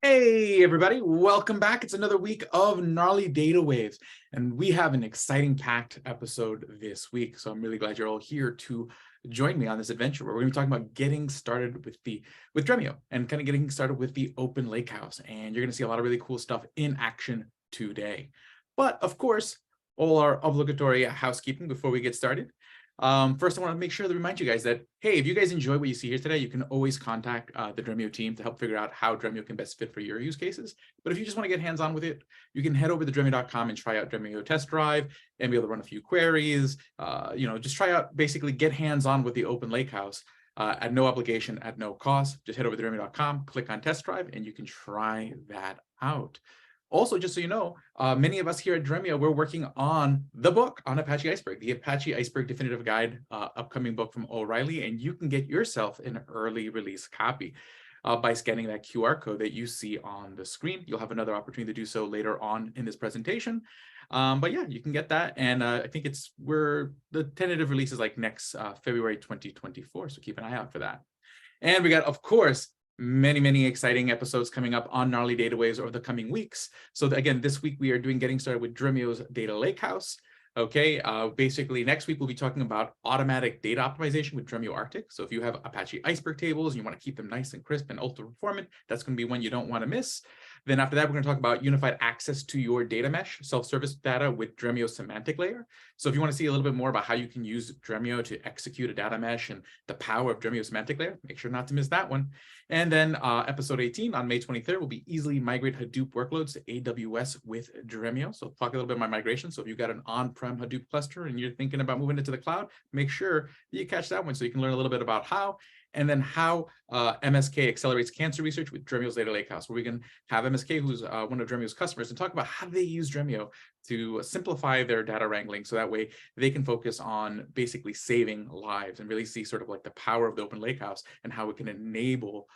Hey everybody, welcome back. It's another week of Gnarly Data Waves, and we have an exciting packed episode this week. So I'm really glad you're all here to join me on this adventure where we're going to be talking about getting started with Dremio and kind of getting started with the Open Lakehouse. And you're going to see a lot of really cool stuff in action today. But of course, all our obligatory housekeeping before we get started. First, I want to make sure to remind you guys that, hey, if you guys enjoy what you see here today, you can always contact the Dremio team to help figure out how Dremio can best fit for your use cases. But if you just want to get hands-on with it, you can head over to dremio.com and try out demiotestdrive and be able to run a few queries. Just try out, basically get hands-on with the Open Lakehouse at no obligation, at no cost. Just head over to dremio.com, click on test drive, and you can try that out. Also, just so you know, many of us here at Dremio, we're working on the book on Apache Iceberg, the Apache Iceberg Definitive Guide, upcoming book from O'Reilly, and you can get yourself an early release copy by scanning that QR code that you see on the screen. You'll have another opportunity to do so later on in this presentation. But yeah, you can get that. And I think the tentative release is like next February 2024. So keep an eye out for that. And we got, of course, many exciting episodes coming up on Gnarly Data Waves over the coming weeks. So again, this week we are getting started with Dremio's Data Lakehouse. Okay, basically next week we'll be talking about automatic data optimization with DremioArctic. So if you have Apache Iceberg tables and you want to keep them nice and crisp and ultra performant, that's going to be one you don't want to miss. Then after that, we're going to talk about unified access to your data mesh, self-service data with Dremio semantic layer. So if you want to see a little bit more about how you can use Dremio to execute a data mesh and the power of Dremio semantic layer, make sure not to miss that one. And then episode 18 on May 23rd will be easily migrate Hadoop workloads to AWS with Dremio. So talk a little bit about migration. So if you've got an on-prem Hadoop cluster and you're thinking about moving it to the cloud, make sure that you catch that one so you can learn a little bit about how. And then how MSK accelerates cancer research with Dremio's Data Lakehouse, where we can have MSK, who's one of Dremio's customers, and talk about how they use Dremio to simplify their data wrangling, so that way they can focus on basically saving lives and really see sort of like the power of the Open Lakehouse and how it can enable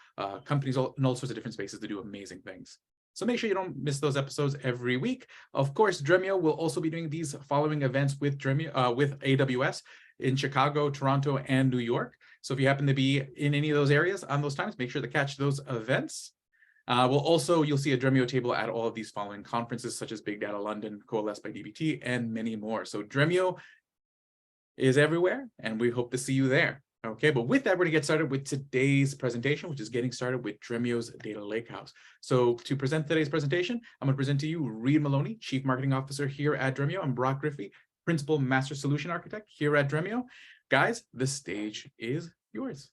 companies in all sorts of different spaces to do amazing things. So make sure you don't miss those episodes every week. Of course, Dremio will also be doing these following events with with AWS in Chicago, Toronto, and New York. So if you happen to be in any of those areas on those times, make sure to catch those events. You'll see a Dremio table at all of these following conferences, such as Big Data London, Coalesced by DBT, and many more. So Dremio is everywhere, and we hope to see you there. Okay, but with that, we're going to get started with today's presentation, which is getting started with Dremio's Data Lakehouse. So to present today's presentation, I'm going to present to you Reed Maloney, Chief Marketing Officer here at Dremio, and Brock Griffey, Principal Master Solution Architect here at Dremio. Guys, the stage is yours.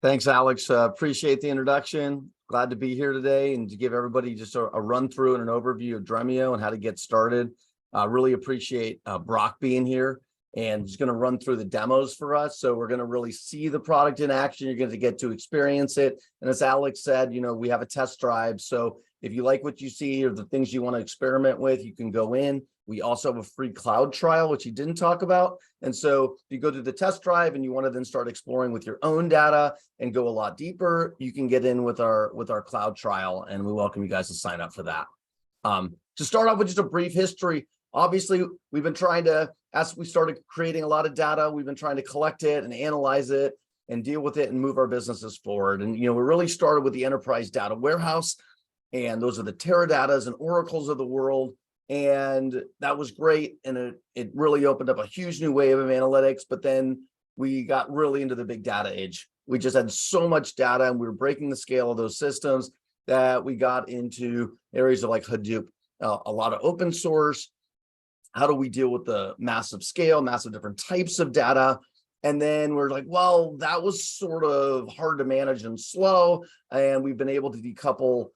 Thanks, Alex. Appreciate the introduction. Glad to be here today and to give everybody just a run through and an overview of Dremio and how to get started. Really appreciate Brock being here and just going to run through the demos for us. So we're going to really see the product in action. You're going to get to experience it. And as Alex said, we have a test drive. So if you like what you see or the things you want to experiment with, you can go in. We also have a free cloud trial, which he didn't talk about. And so if you go to the test drive and you want to then start exploring with your own data and go a lot deeper, you can get in with our cloud trial, and we welcome you guys to sign up for that. To start off with just a brief history, obviously, we've been trying to, as we started creating a lot of data, we've been trying to collect it and analyze it and deal with it and move our businesses forward. And, we really started with the enterprise data warehouse, and those are the Teradatas and Oracles of the world. And that was great. And it really opened up a huge new wave of analytics. But then we got really into the big data age. We just had so much data and we were breaking the scale of those systems that we got into areas of like Hadoop, a lot of open source. How do we deal with the massive scale, massive different types of data? And then we're like, well, that was sort of hard to manage and slow. And we've been able to decouple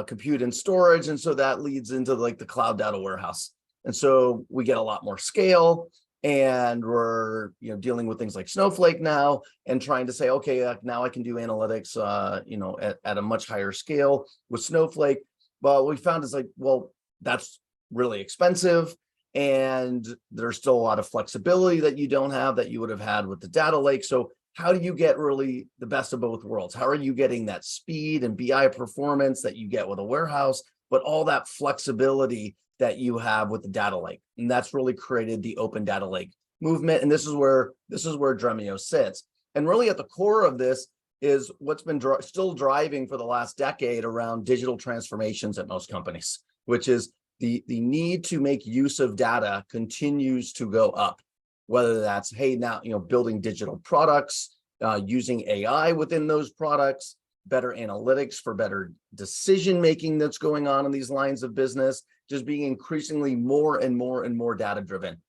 compute and storage, and so that leads into like the cloud data warehouse. And so we get a lot more scale, and we're dealing with things like Snowflake now, and trying to say, okay, now I can do analytics, at a much higher scale with Snowflake. But what we found is like, well, that's really expensive, and there's still a lot of flexibility that you don't have that you would have had with the data lake. So how do you get really the best of both worlds? How are you getting that speed and BI performance that you get with a warehouse, but all that flexibility that you have with the data lake? And that's really created the open data lake movement. And this is where Dremio sits. And really at the core of this is what's been still driving for the last decade around digital transformations at most companies, which is the need to make use of data continues to go up, whether that's, hey, now, building digital products, using AI within those products, better analytics for better decision-making that's going on in these lines of business, just being increasingly more and more and more data-driven.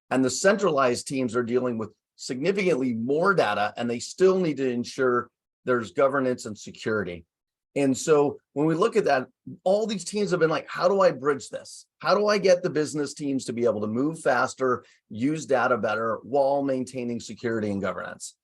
And the centralized teams are dealing with significantly more data, and they still need to ensure there's governance and security. And so when we look at that, all these teams have been like, how do I bridge this? How do I get the business teams to be able to move faster, use data better while maintaining security and governance?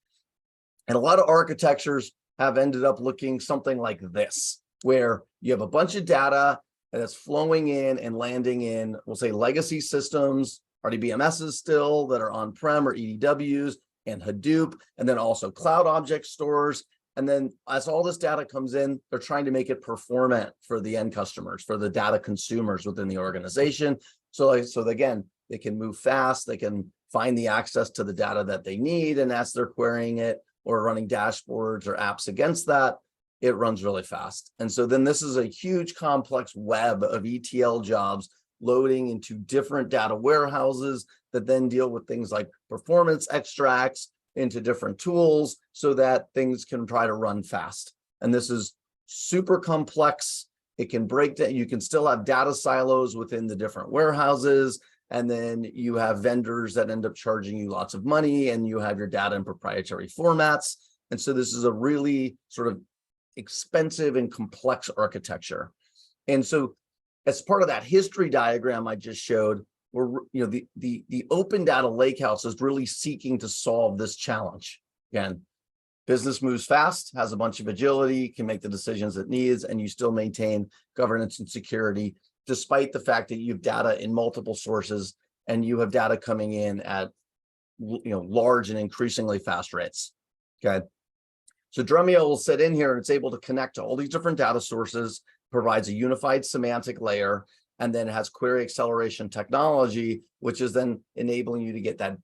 And a lot of architectures have ended up looking something like this, where you have a bunch of data that's flowing in and landing in, we'll say, legacy systems, RDBMSs still that are on-prem or EDWs, and Hadoop, and then also cloud object stores. And then as all this data comes in, they're trying to make it performant for the end customers, for the data consumers within the organization. So again, they can move fast, they can find the access to the data that they need, and as they're querying it or running dashboards or apps against that, it runs really fast. And so then this is a huge complex web of ETL jobs loading into different data warehouses that then deal with things like performance extracts into different tools so that things can try to run fast. And this is super complex. It can break down. You can still have data silos within the different warehouses. And then you have vendors that end up charging you lots of money, and you have your data in proprietary formats. And so this is a really sort of expensive and complex architecture. And so as part of that history diagram I just showed, the open data lakehouse is really seeking to solve this challenge. Again, business moves fast, has a bunch of agility, can make the decisions it needs, and you still maintain governance and security, despite the fact that you have data in multiple sources and you have data coming in at large and increasingly fast rates. Okay. So Dremio will sit in here and it's able to connect to all these different data sources, provides a unified semantic layer, and then has query acceleration technology, which is then enabling you to get that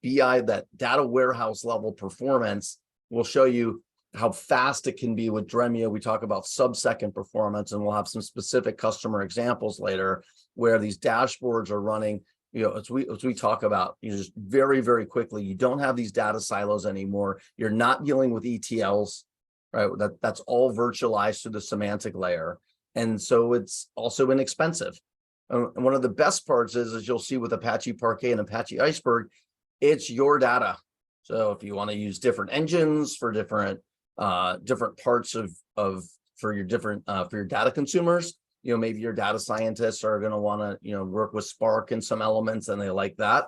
BI, that data warehouse level performance. We'll show you how fast it can be with Dremio. We talk about sub-second performance, and we'll have some specific customer examples later where these dashboards are running, as we talk about, just very, very quickly. You don't have these data silos anymore. You're not dealing with ETLs, right? That's all virtualized through the semantic layer. And so it's also inexpensive. And one of the best parts is you'll see with Apache Parquet and Apache Iceberg, it's your data. So if you want to use different engines for different parts for your data consumers, maybe your data scientists are going to want to work with Spark in some elements and they like that.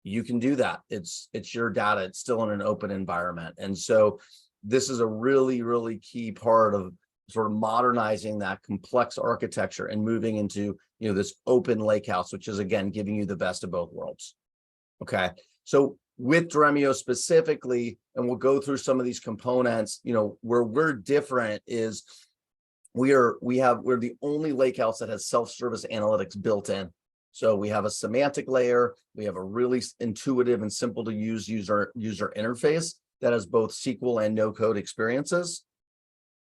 You can do that. It's your data. It's still in an open environment. And so this is a really, really key part of sort of modernizing that complex architecture and moving into this open lakehouse, which is again giving you the best of both worlds. Okay, so with Dremio specifically, and we'll go through some of these components, where we're different is we're the only lakehouse that has self-service analytics built in. So we have a semantic layer, we have a really intuitive and simple to use user interface that has both SQL and no code experiences.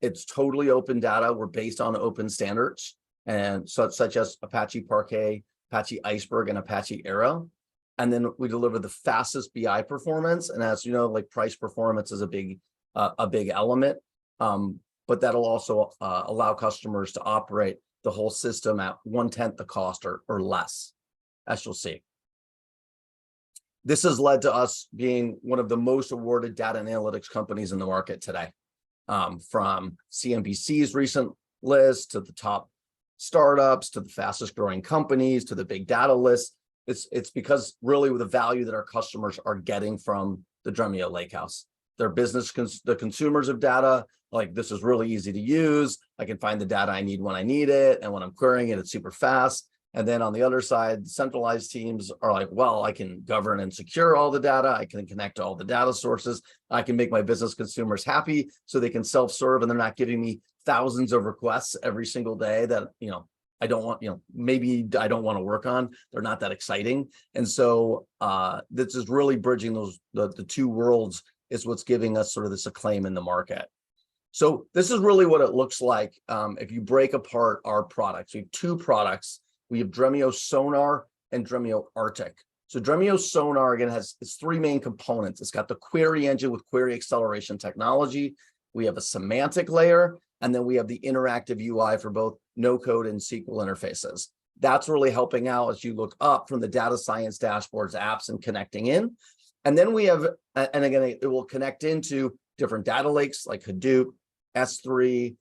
It's totally open data. We're based on open standards, and such as Apache Parquet, Apache Iceberg, and Apache Arrow. And then we deliver the fastest BI performance. And as you know, like price performance is a big element, but that'll also allow customers to operate the whole system at 1/10 the cost or less, as you'll see. This has led to us being one of the most awarded data and analytics companies in the market today. From CNBC's recent list to the top startups to the fastest growing companies to the big data list. It's because really with the value that our customers are getting from the Dremio Lakehouse. Their business, the consumers of data, like this is really easy to use. I can find the data I need when I need it. And when I'm querying it, it's super fast. And then on the other side, centralized teams are like, well, I can govern and secure all the data. I can connect to all the data sources. I can make my business consumers happy so they can self-serve and they're not giving me thousands of requests every single day that, I don't want, maybe I don't want to work on. They're not that exciting. And so this is really bridging the two worlds is what's giving us sort of this acclaim in the market. So this is really what it looks like if you break apart our products. We have two products. We have Dremiosonar and Dremioarctic. So Dremiosonar, again, has its three main components. It's got the query engine with query acceleration technology. We have a semantic layer, and then we have the interactive UI for both no-code and SQL interfaces. That's really helping out as you look up from the data science dashboards, apps, and connecting in. And then we have, and again, it will connect into different data lakes like Hadoop, S3,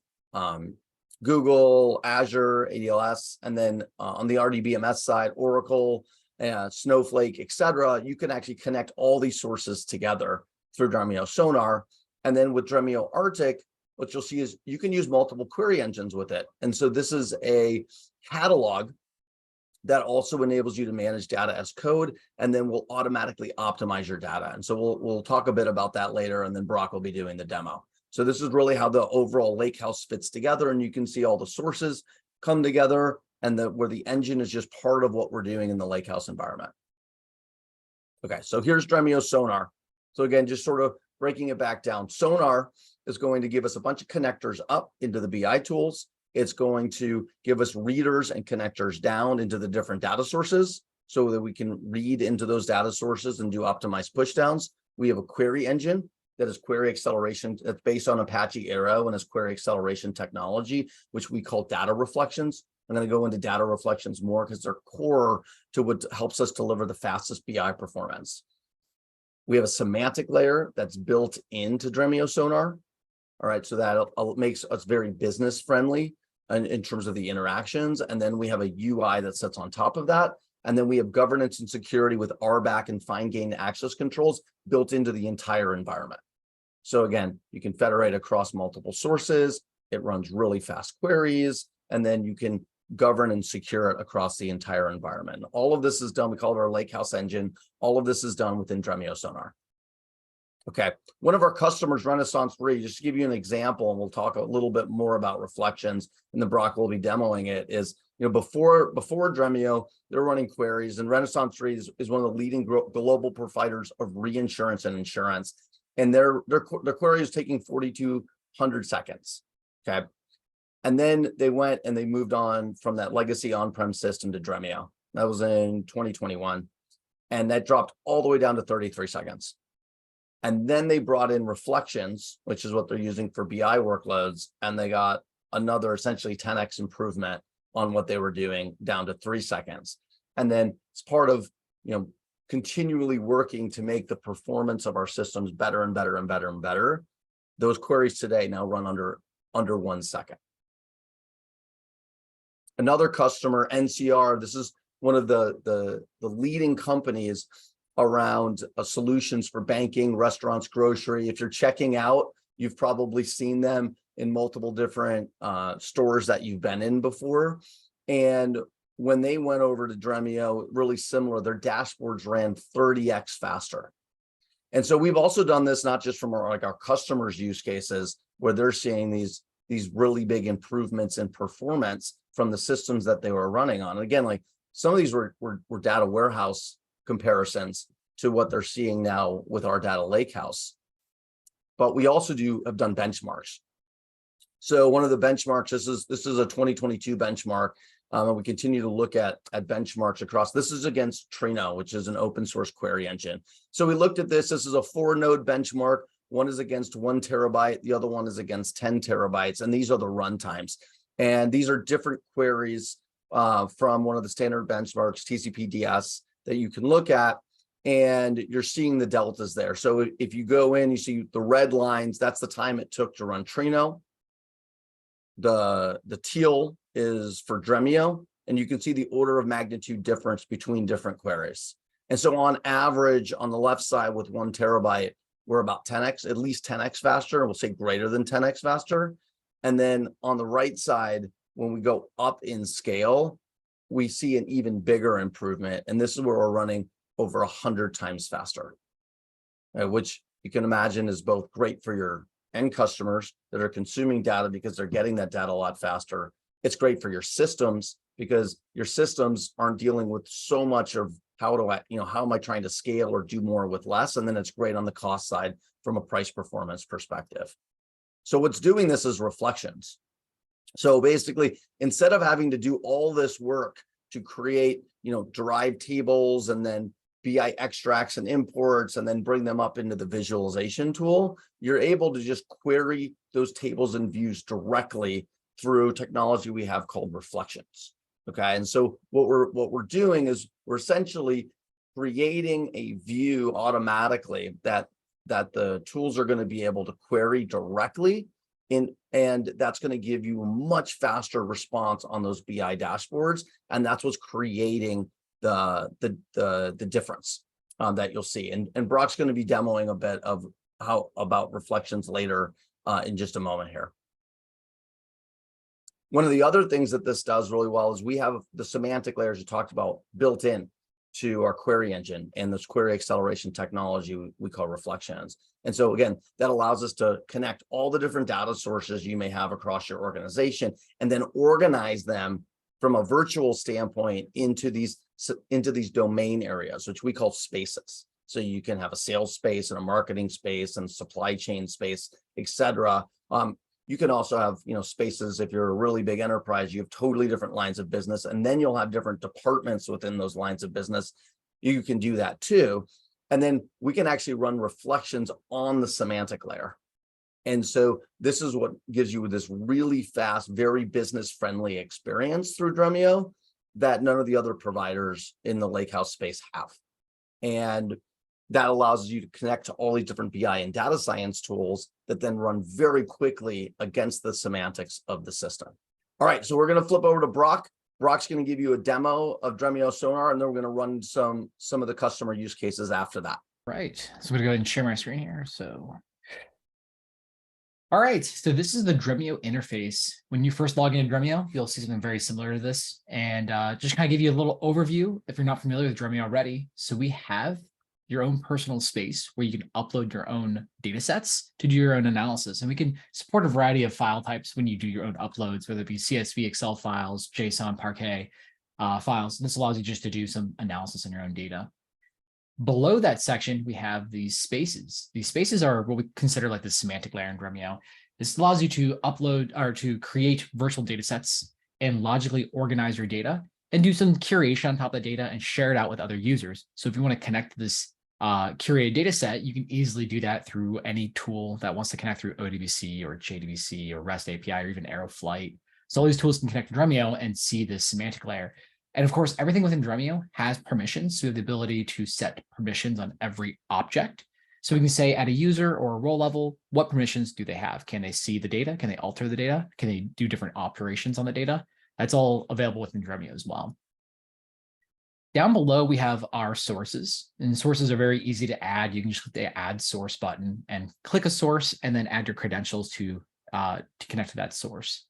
Google, Azure, ADLS, and then on the RDBMS side, Oracle, Snowflake, etc. You can actually connect all these sources together through Dremiosonar. And then with Dremioarctic, what you'll see is you can use multiple query engines with it. And so this is a catalog that also enables you to manage data as code, and then will automatically optimize your data. And so we'll talk a bit about that later, and then Brock will be doing the demo. So this is really how the overall Lakehouse fits together, and you can see all the sources come together, and where the engine is just part of what we're doing in the Lakehouse environment. Okay, so here's Dremiosonar. So again, just sort of breaking it back down. Sonar is going to give us a bunch of connectors up into the BI tools. It's going to give us readers and connectors down into the different data sources so that we can read into those data sources and do optimized pushdowns. We have a query engine that is query acceleration. That's based on Apache Arrow and is query acceleration technology, which we call data reflections. I'm going to go into data reflections more because they're core to what helps us deliver the fastest BI performance. We have a semantic layer that's built into Dremiosonar. All right, so that makes us very business friendly in terms of the interactions. And then we have a UI that sits on top of that. And then we have governance and security with RBAC and fine-grained access controls built into the entire environment. So again, you can federate across multiple sources. It runs really fast queries, and then you can govern and secure it across the entire environment. All of this is done, we call it our Lakehouse engine. All of this is done within Dremiosonar. Okay, one of our customers, Renaissance 3, just to give you an example, and we'll talk a little bit more about reflections, and then Brock will be demoing it, is, before Dremio, they're running queries, and Renaissance 3 is one of the leading global providers of reinsurance and insurance, and their query is taking 4,200 seconds, okay? And then they went and they moved on from that legacy on-prem system to Dremio. That was in 2021, and that dropped all the way down to 33 seconds. And then they brought in reflections, which is what they're using for BI workloads, and they got another essentially 10x improvement on what they were doing, down to 3 seconds. And then it's part of continually working to make the performance of our systems better and better and better and better. Those queries today now run under 1 second. Another customer, NCR, this is one of the leading companies around solutions for banking, restaurants, grocery. If you're checking out, you've probably seen them in multiple different stores that you've been in before. And when they went over to Dremio, really similar, their dashboards ran 30x faster. And so we've also done this not just from our customers' use cases, where they're seeing these really big improvements in performance from the systems that they were running on. And again, like some of these were data warehouse comparisons to what they're seeing now with our data lakehouse. But we also have done benchmarks. So one of the benchmarks, this is a 2022 benchmark, and we continue to look at benchmarks across. This is against Trino, which is an open source query engine. So we looked at this. This is a 4-node benchmark. One is against 1 terabyte. The other one is against 10 terabytes. And these are the runtimes. And these are different queries from one of the standard benchmarks, TCP/DS, that you can look at, and you're seeing the deltas there. So if you go in, you see the red lines, that's the time it took to run Trino. The teal is for Dremio, and you can see the order of magnitude difference between different queries. And so on average, on the left side with 1 terabyte, we're about 10x, at least 10x faster, and we'll say greater than 10x faster. And then on the right side, when we go up in scale, we see an even bigger improvement. And this is where we're running over 100 times faster, which you can imagine is both great for your end customers that are consuming data because they're getting that data a lot faster. It's great for your systems because your systems aren't dealing with so much of how do I, how am I trying to scale or do more with less? And then it's great on the cost side from a price performance perspective. So what's doing this is reflections. So basically, instead of having to do all this work to create, derived tables and then BI extracts and imports and then bring them up into the visualization tool, you're able to just query those tables and views directly through technology we have called reflections. Okay, and so what we're doing is we're essentially creating a view automatically that the tools are going to be able to query directly in, and that's going to give you a much faster response on those BI dashboards, and that's what's creating the difference that you'll see. And Brock's going to be demoing a bit of about reflections later in just a moment here. One of the other things that this does really well is we have the semantic layers you talked about built in to our query engine and this query acceleration technology we call reflections. And so again, that allows us to connect all the different data sources you may have across your organization and then organize them from a virtual standpoint into these domain areas, which we call spaces. So you can have a sales space and a marketing space and supply chain space, etc. You can also have, spaces. If you're a really big enterprise, you have totally different lines of business, and then you'll have different departments within those lines of business. You can do that too. And then we can actually run reflections on the semantic layer. And so this is what gives you this really fast, very business-friendly experience through Dremio that none of the other providers in the Lakehouse space have. And that allows you to connect to all these different BI and data science tools that then run very quickly against the semantics of the system. All right, so we're going to flip over to Brock. Brock's going to give you a demo of Dremiosonar, and then we're going to run some of the customer use cases after that. Right, so I'm going to go ahead and share my screen here. All right, so this is the Dremio interface. When you first log into Dremio, you'll see something very similar to this. And just kind of give you a little overview if you're not familiar with Dremio already. So we have your own personal space where you can upload your own data sets to do your own analysis. And we can support a variety of file types when you do your own uploads, whether it be CSV, Excel files, JSON, Parquet files. And this allows you just to do some analysis on your own data. Below that section, we have these spaces. These spaces are what we consider like the semantic layer in Dremio. This allows you to upload or to create virtual data sets and logically organize your data and do some curation on top of the data and share it out with other users. So if you want to connect to this curated data set, you can easily do that through any tool that wants to connect through ODBC or JDBC or REST API or even Aeroflight. So all these tools can connect to Dremio and see this semantic layer. And of course, everything within Dremio has permissions. So we have the ability to set permissions on every object. So we can say at a user or a role level, what permissions do they have? Can they see the data? Can they alter the data? Can they do different operations on the data? That's all available within Dremio as well. Down below, we have our sources, and sources are very easy to add. You can just click the add source button and click a source and then add your credentials to connect to that source.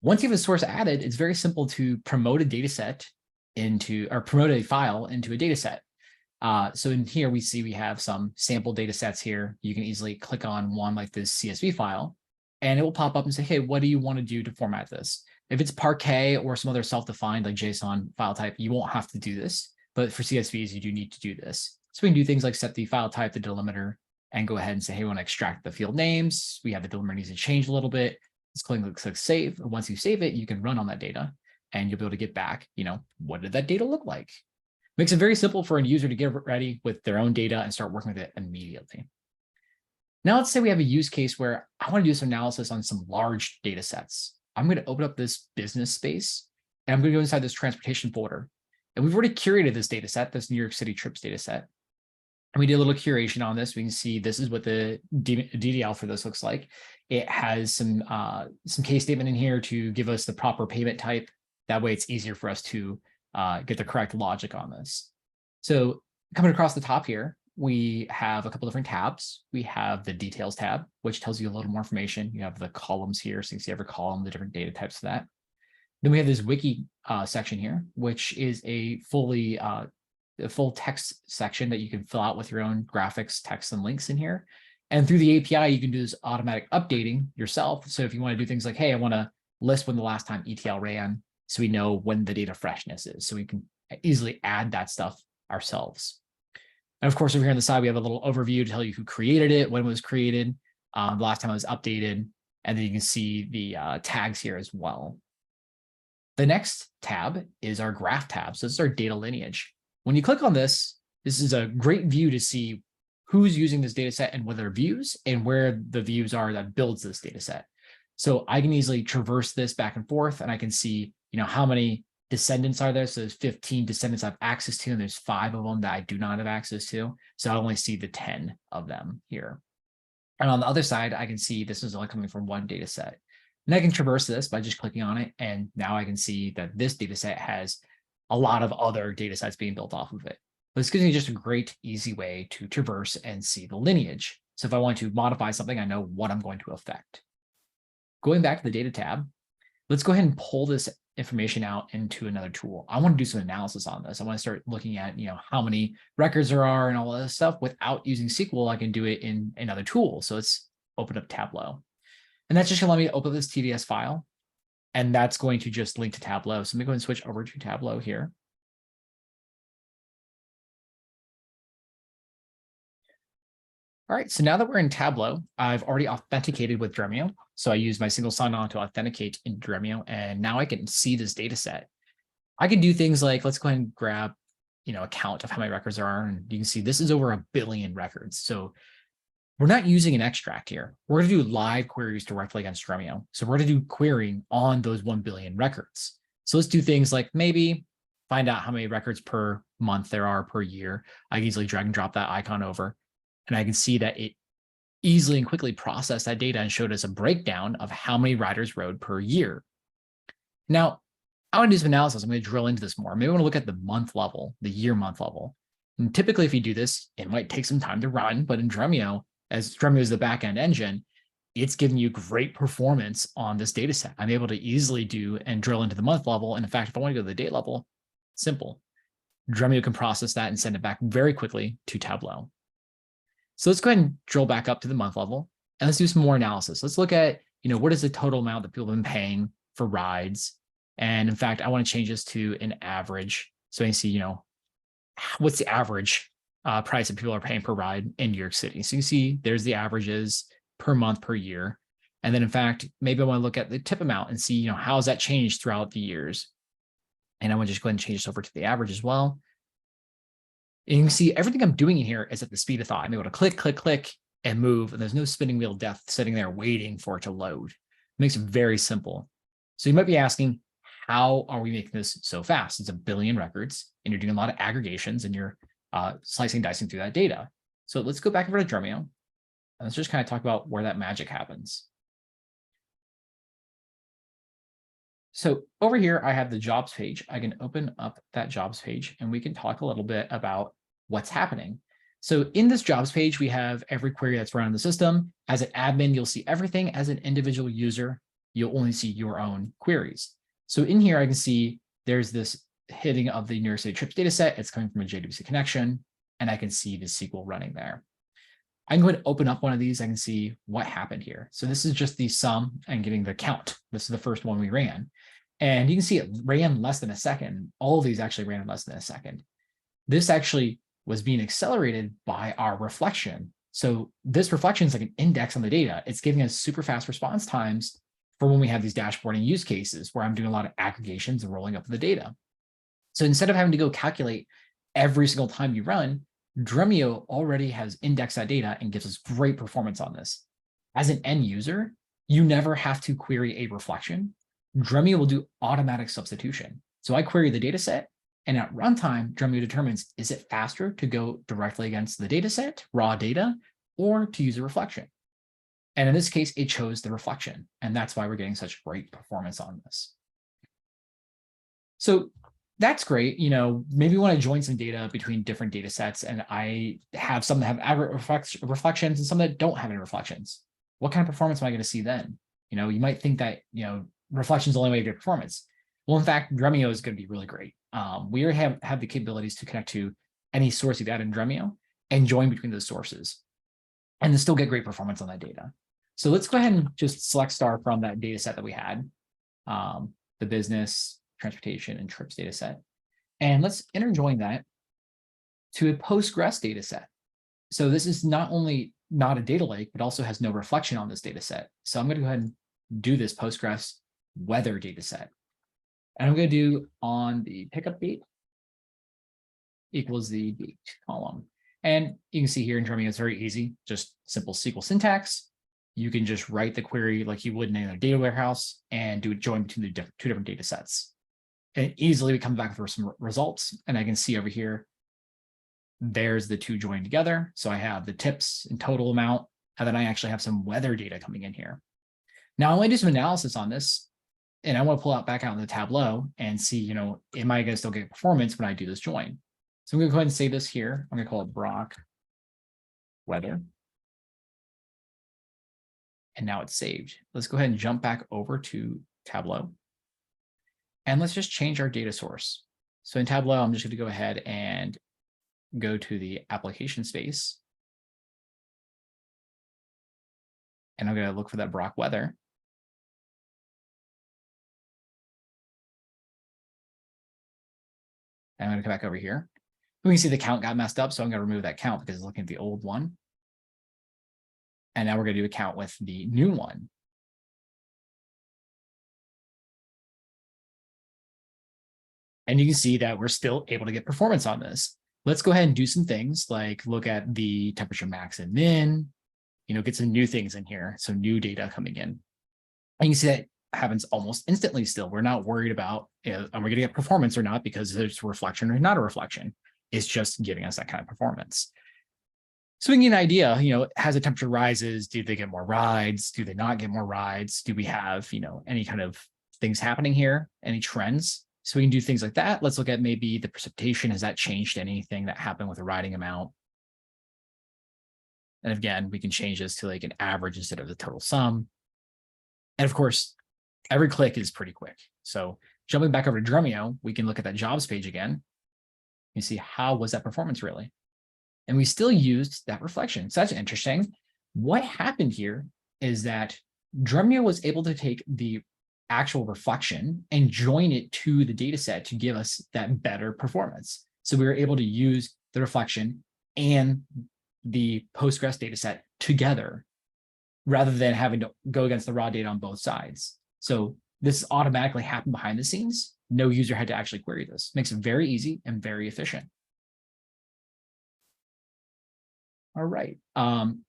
Once you have a source added, it's very simple to promote a data set into, or promote a file into a data set. So in here, we see we have some sample data sets here. You can easily click on one like this CSV file, and it will pop up and say, hey, what do you want to do to format this? If it's Parquet or some other self-defined like JSON file type, you won't have to do this. But for CSVs, you do need to do this. So we can do things like set the file type, the delimiter, and go ahead and say, hey, we want to extract the field names. We have the delimiter needs to change a little bit. Let's click save. Once you save it, you can run on that data and you'll be able to get back, what did that data look like? Makes it very simple for a user to get ready with their own data and start working with it immediately. Now, let's say we have a use case where I want to do some analysis on some large data sets. I'm going to open up this business space and I'm going to go inside this transportation folder. And we've already curated this data set, this New York City trips data set. And we did a little curation on this. We can see this is what the DDL for this looks like. It has some case statement in here to give us the proper payment type. That way it's easier for us to get the correct logic on this. So coming across the top here, we have a couple different tabs. We have the details tab, which tells you a little more information. You have the columns here, so you can see every column, the different data types of that. Then we have this wiki section here, which is a full text section that you can fill out with your own graphics, text, and links in here. And through the API, you can do this automatic updating yourself. So if you want to do things like, hey, I want to list when the last time ETL ran, so we know when the data freshness is. So we can easily add that stuff ourselves. And of course, over here on the side, we have a little overview to tell you who created it, when it was created, the last time it was updated, and then you can see the tags here as well. The next tab is our graph tab. So this is our data lineage. When you click on this, this is a great view to see who's using this data set and what their views and where the views are that builds this data set. So I can easily traverse this back and forth, and I can see, how many descendants are there. So there's 15 descendants I have access to, and there's 5 of them that I do not have access to. So I only see the 10 of them here. And on the other side, I can see this is only coming from one data set. And I can traverse this by just clicking on it. And now I can see that this data set has a lot of other data sets being built off of it. But this gives me just a great, easy way to traverse and see the lineage. So if I want to modify something, I know what I'm going to affect. Going back to the data tab, let's go ahead and pull this information out into another tool. I want to do some analysis on this. I want to start looking at, how many records there are and all of this stuff. Without using SQL, I can do it in another tool. So let's open up Tableau. And that's just going to let me open this TDS file. And that's going to just link to Tableau. So let me go and switch over to Tableau here. All right, so now that we're in Tableau, I've already authenticated with Dremio. So I use my single sign-on to authenticate in Dremio, and now I can see this data set. I can do things like, let's go ahead and grab, a count of how many records there are, and you can see this is over 1 billion records. So we're not using an extract here. We're going to do live queries directly against Dremio. So we're going to do querying on those 1 billion records. So let's do things like maybe find out how many records per month there are per year. I can easily drag and drop that icon over. And I can see that it easily and quickly processed that data and showed us a breakdown of how many riders rode per year. Now, I want to do some analysis. I'm going to drill into this more. Maybe I want to look at the month level, the year month level. And typically, if you do this, it might take some time to run. But in Dremio, as Dremio is the backend engine, it's giving you great performance on this data set. I'm able to easily do and drill into the month level. And in fact, if I want to go to the date level, simple. Dremio can process that and send it back very quickly to Tableau. So let's go ahead and drill back up to the month level, and let's do some more analysis. Let's look at, what is the total amount that people have been paying for rides? And in fact, I want to change this to an average. So I can see, what's the average price that people are paying per ride in New York City. So you can see there's the averages per month, per year. And then in fact, maybe I want to look at the tip amount and see, how has that changed throughout the years? And I want to just go ahead and change this over to the average as well. And you can see everything I'm doing in here is at the speed of thought. I'm able to click, click, click, and move. And there's no spinning wheel death sitting there waiting for it to load. It makes it very simple. So you might be asking, how are we making this so fast? It's 1 billion records, and you're doing a lot of aggregations, and you're slicing and dicing through that data. So let's go back over to Dremio, and let's just kind of talk about where that magic happens. So over here, I have the jobs page. I can open up that jobs page, and we can talk a little bit about what's happening. So in this jobs page, we have every query that's run on the system. As an admin, you'll see everything. As an individual user, you'll only see your own queries. So in here, I can see there's this hitting of the New York City trips data set. It's coming from a JWC connection, and I can see the SQL running there. I can go ahead and open up one of these. I can see what happened here. So this is just the sum and getting the count. This is the first one we ran. And you can see it ran less than a second. All of these actually ran in less than a second. This actually was being accelerated by our reflection. So this reflection is like an index on the data. It's giving us super fast response times for when we have these dashboarding use cases where I'm doing a lot of aggregations and rolling up the data. So instead of having to go calculate every single time you run, Dremio already has indexed that data and gives us great performance on this. As an end user, you never have to query a reflection. Dremio will do automatic substitution. So I query the data set, and at runtime, Dremio determines, is it faster to go directly against the data set, raw data, or to use a reflection? And in this case, it chose the reflection. And that's why we're getting such great performance on this. So that's great. Maybe you want to join some data between different data sets, and I have some that have aggregate reflections and some that don't have any reflections. What kind of performance am I going to see then? You might think that, reflections the only way to get performance. Well, in fact, Dremio is going to be really great. We have the capabilities to connect to any source you've added in Dremio and join between those sources, and then still get great performance on that data. So let's go ahead and just select star from that data set that we had, the business, transportation, and trips data set. And let's interjoin that to a Postgres data set. So this is not only not a data lake, but also has no reflection on this data set. So I'm going to go ahead and do this Postgres weather data set. And I'm going to do on the pickup date equals the date column. And you can see here in Dremio, it's very easy, just simple SQL syntax. You can just write the query like you would in a data warehouse and do a join between the two different data sets. And easily we come back with some results. And I can see over here, there's the two joined together. So I have the tips in total amount, and then I actually have some weather data coming in here. Now I want to do some analysis on this, and I want to pull out back out in the Tableau and see, you know, am I going to still get performance when I do this join? So I'm going to go ahead and save this here. I'm going to call it Brock weather. And now it's saved. Let's go ahead and jump back over to Tableau. And let's just change our data source. So in Tableau, I'm just going to go ahead and go to the application space. And I'm going to look for that Brock weather. And I'm going to come back over here. We can see the count got messed up, so I'm going to remove that count because it's looking at the old one. And now we're going to do a count with the new one. And you can see that we're still able to get performance on this. Let's go ahead and do some things like look at the temperature max and min, you know, get some new things in here. So new data coming in. And you can see that happens almost instantly still. We're not worried about, you know, are we going to get performance or not because there's a reflection or not a reflection. It's just giving us that kind of performance. So we can get an idea, you know, as the temperature rises, do they get more rides? Do they not get more rides? Do we have, you know, any kind of things happening here? Any trends? So we can do things like that. Let's look at maybe the precipitation. Has that changed anything that happened with the riding amount? And again, we can change this to like an average instead of the total sum. And of course, every click is pretty quick. So jumping back over to Dremio, we can look at that jobs page again. You see how was that performance really? And we still used that reflection. So that's interesting. What happened here is that Dremio was able to take the actual reflection and join it to the data set to give us that better performance. So we were able to use the reflection and the Postgres data set together rather than having to go against the raw data on both sides. So this automatically happened behind the scenes. No user had to actually query this. Makes it very easy and very efficient. All right.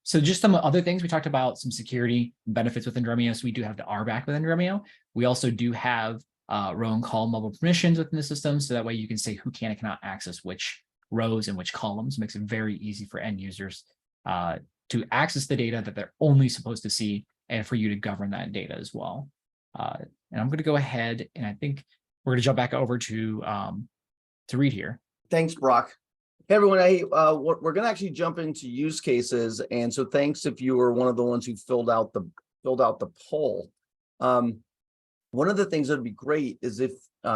So just some other things. We talked about some security benefits within Dremio. So we do have the RBAC within Dremio. We also do have row and column level permissions within the system. So that way you can say who can and cannot access which rows and which columns. Makes it very easy for end users to access the data that they're only supposed to see and for you to govern that data as well. And I'm going to go ahead and I think we're going to jump back over to Reed here. Thanks, Brock. Hey, everyone. We're going to actually jump into use cases. And so thanks if you were one of the ones who filled out the poll. One of the things that would be great is if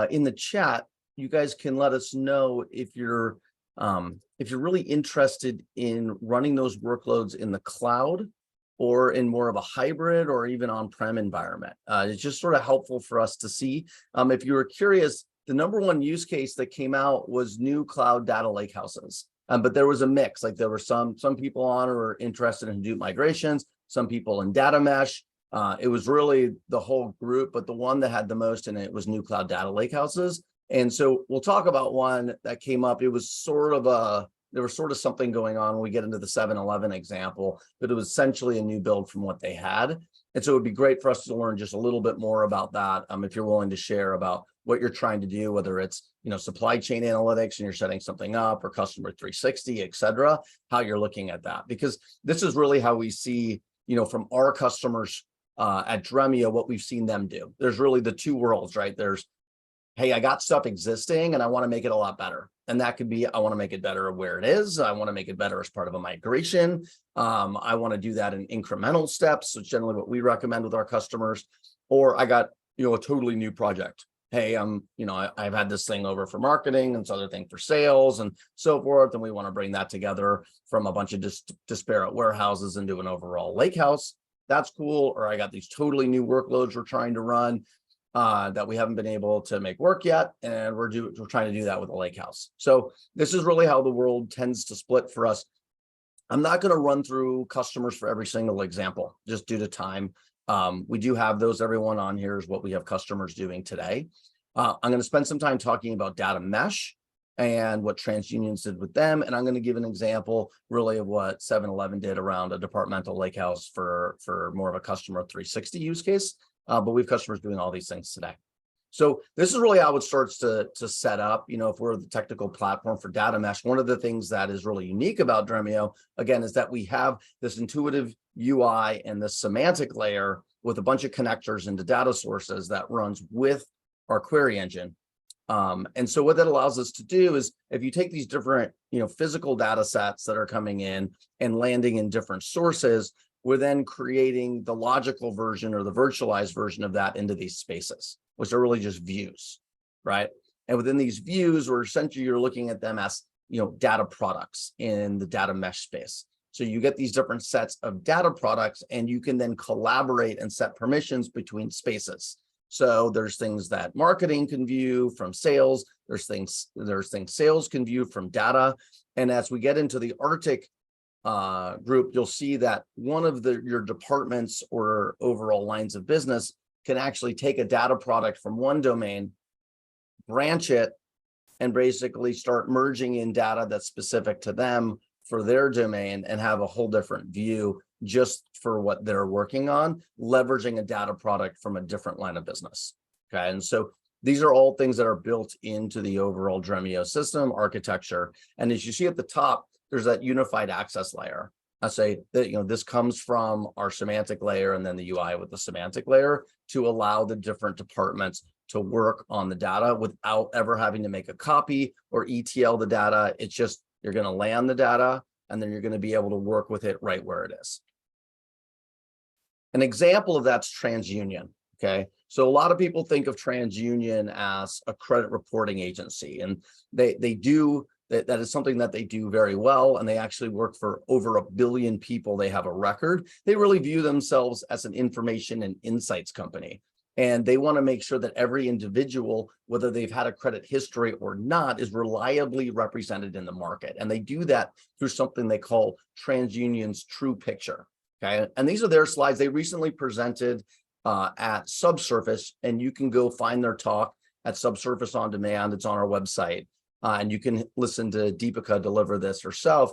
in the chat, you guys can let us know if you're really interested in running those workloads in the cloud or in more of a hybrid or even on-prem environment. It's just sort of helpful for us to see. If you were curious, the number one use case that came out was new cloud data lakehouses. But there was a mix, like there were some people on who were interested in Hadoop migrations, some people in datamesh. It was really the whole group, but the one that had the most in it was new cloud data lakehouses. And so we'll talk about one that came up. It was there was sort of something going on when we get into the 7-Eleven example, but it was essentially a new build from what they had. And so it would be great for us to learn just a little bit more about that. If you're willing to share about what you're trying to do, whether it's, you know, supply chain analytics and you're setting something up or customer 360, et cetera, how you're looking at that, because this is really how we see, you know, from our customers at Dremio, what we've seen them do. There's really the two worlds, right? There's, hey, I got stuff existing and I want to make it a lot better. And that could be, I want to make it better where it is. I want to make it better as part of a migration. I want to do that in incremental steps. So generally what we recommend with our customers, or I got, you know, a totally new project. Hey, you know, I've had this thing over for marketing and this other thing for sales and so forth. And we want to bring that together from a bunch of disparate warehouses into an overall lakehouse. That's cool. Or I got these totally new workloads we're trying to run. that we haven't been able to make work yet, and we're trying to do that with the Lakehouse. So this is really how the world tends to split for us. I'm not going to run through customers for every single example, just due to time. We do have those. Everyone on here is what we have customers doing today. I'm going to spend some time talking about data mesh and what TransUnion did with them. And I'm going to give an example really of what 7-Eleven did around a departmental lakehouse for more of a customer 360 use case. But we have customers doing all these things today. So this is really how it starts to set up. You know, if we're the technical platform for data mesh, one of the things that is really unique about Dremio, again, is that we have this intuitive UI and this semantic layer with a bunch of connectors into data sources that runs with our query engine. And so what that allows us to do is, if you take these different, physical data sets that are coming in and landing in different sources, we're then creating the logical version or the virtualized version of that into these spaces, which are really just views, right? And within these views, you're looking at them as, data products in the data mesh space. So you get these different sets of data products, and you can then collaborate and set permissions between spaces. So there's things that marketing can view from sales. There's things sales can view from data. And as we get into the Arctic group, you'll see that one of your departments or overall lines of business can actually take a data product from one domain, branch it, and basically start merging in data that's specific to them for their domain and have a whole different view just for what they're working on, leveraging a data product from a different line of business. Okay, and so these are all things that are built into the overall Dremio system architecture. And as you see at the top, there's that unified access layer. I say that, this comes from our semantic layer and then the UI with the semantic layer to allow the different departments to work on the data without ever having to make a copy or ETL the data. It's just, you're going to land the data, and then you're going to be able to work with it right where it is. An example of that's TransUnion. Okay, so a lot of people think of TransUnion as a credit reporting agency, and they do that is something that they do very well, and they actually work for over 1 billion people. They have a record. They really view themselves as an information and insights company, and they want to make sure that every individual, whether they've had a credit history or not, is reliably represented in the market. And they do that through something they call TransUnion's True Picture. Okay, and these are their slides. They recently presented at Subsurface, and you can go find their talk at Subsurface on Demand. It's on our website, and you can listen to Deepika deliver this herself.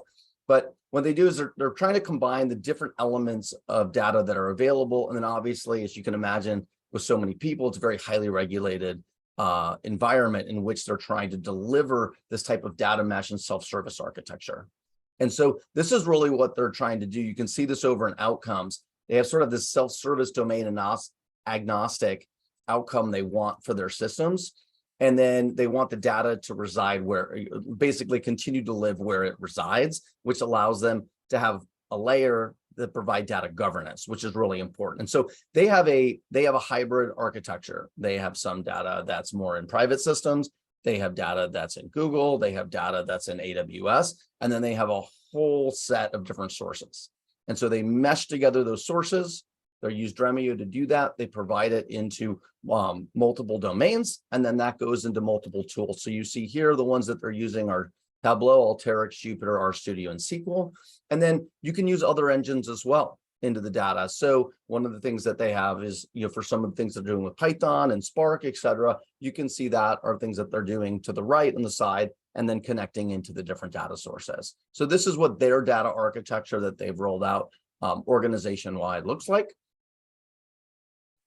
But what they do is they're trying to combine the different elements of data that are available. And then obviously, as you can imagine, with so many people, it's a very highly regulated environment in which they're trying to deliver this type of data mesh and self-service architecture. And so this is really what they're trying to do. You can see this over in outcomes. They have sort of this self-service domain agnostic outcome they want for their systems. And then they want the data to reside where, basically continue to live where it resides, which allows them to have a layer that provide data governance, which is really important. And so they have a hybrid architecture. They have some data that's more in private systems. They have data that's in Google. They have data that's in AWS. And then they have a whole set of different sources. And so they mesh together those sources. They use Dremio to do that. They provide it into multiple domains, and then that goes into multiple tools. So you see here, the ones that they're using are Tableau, Alteryx, Jupyter, RStudio, and SQL. And then you can use other engines as well into the data. So one of the things that they have is, for some of the things they're doing with Python and Spark, et cetera, you can see that are things that they're doing to the right on the side and then connecting into the different data sources. So this is what their data architecture that they've rolled out organization-wide looks like.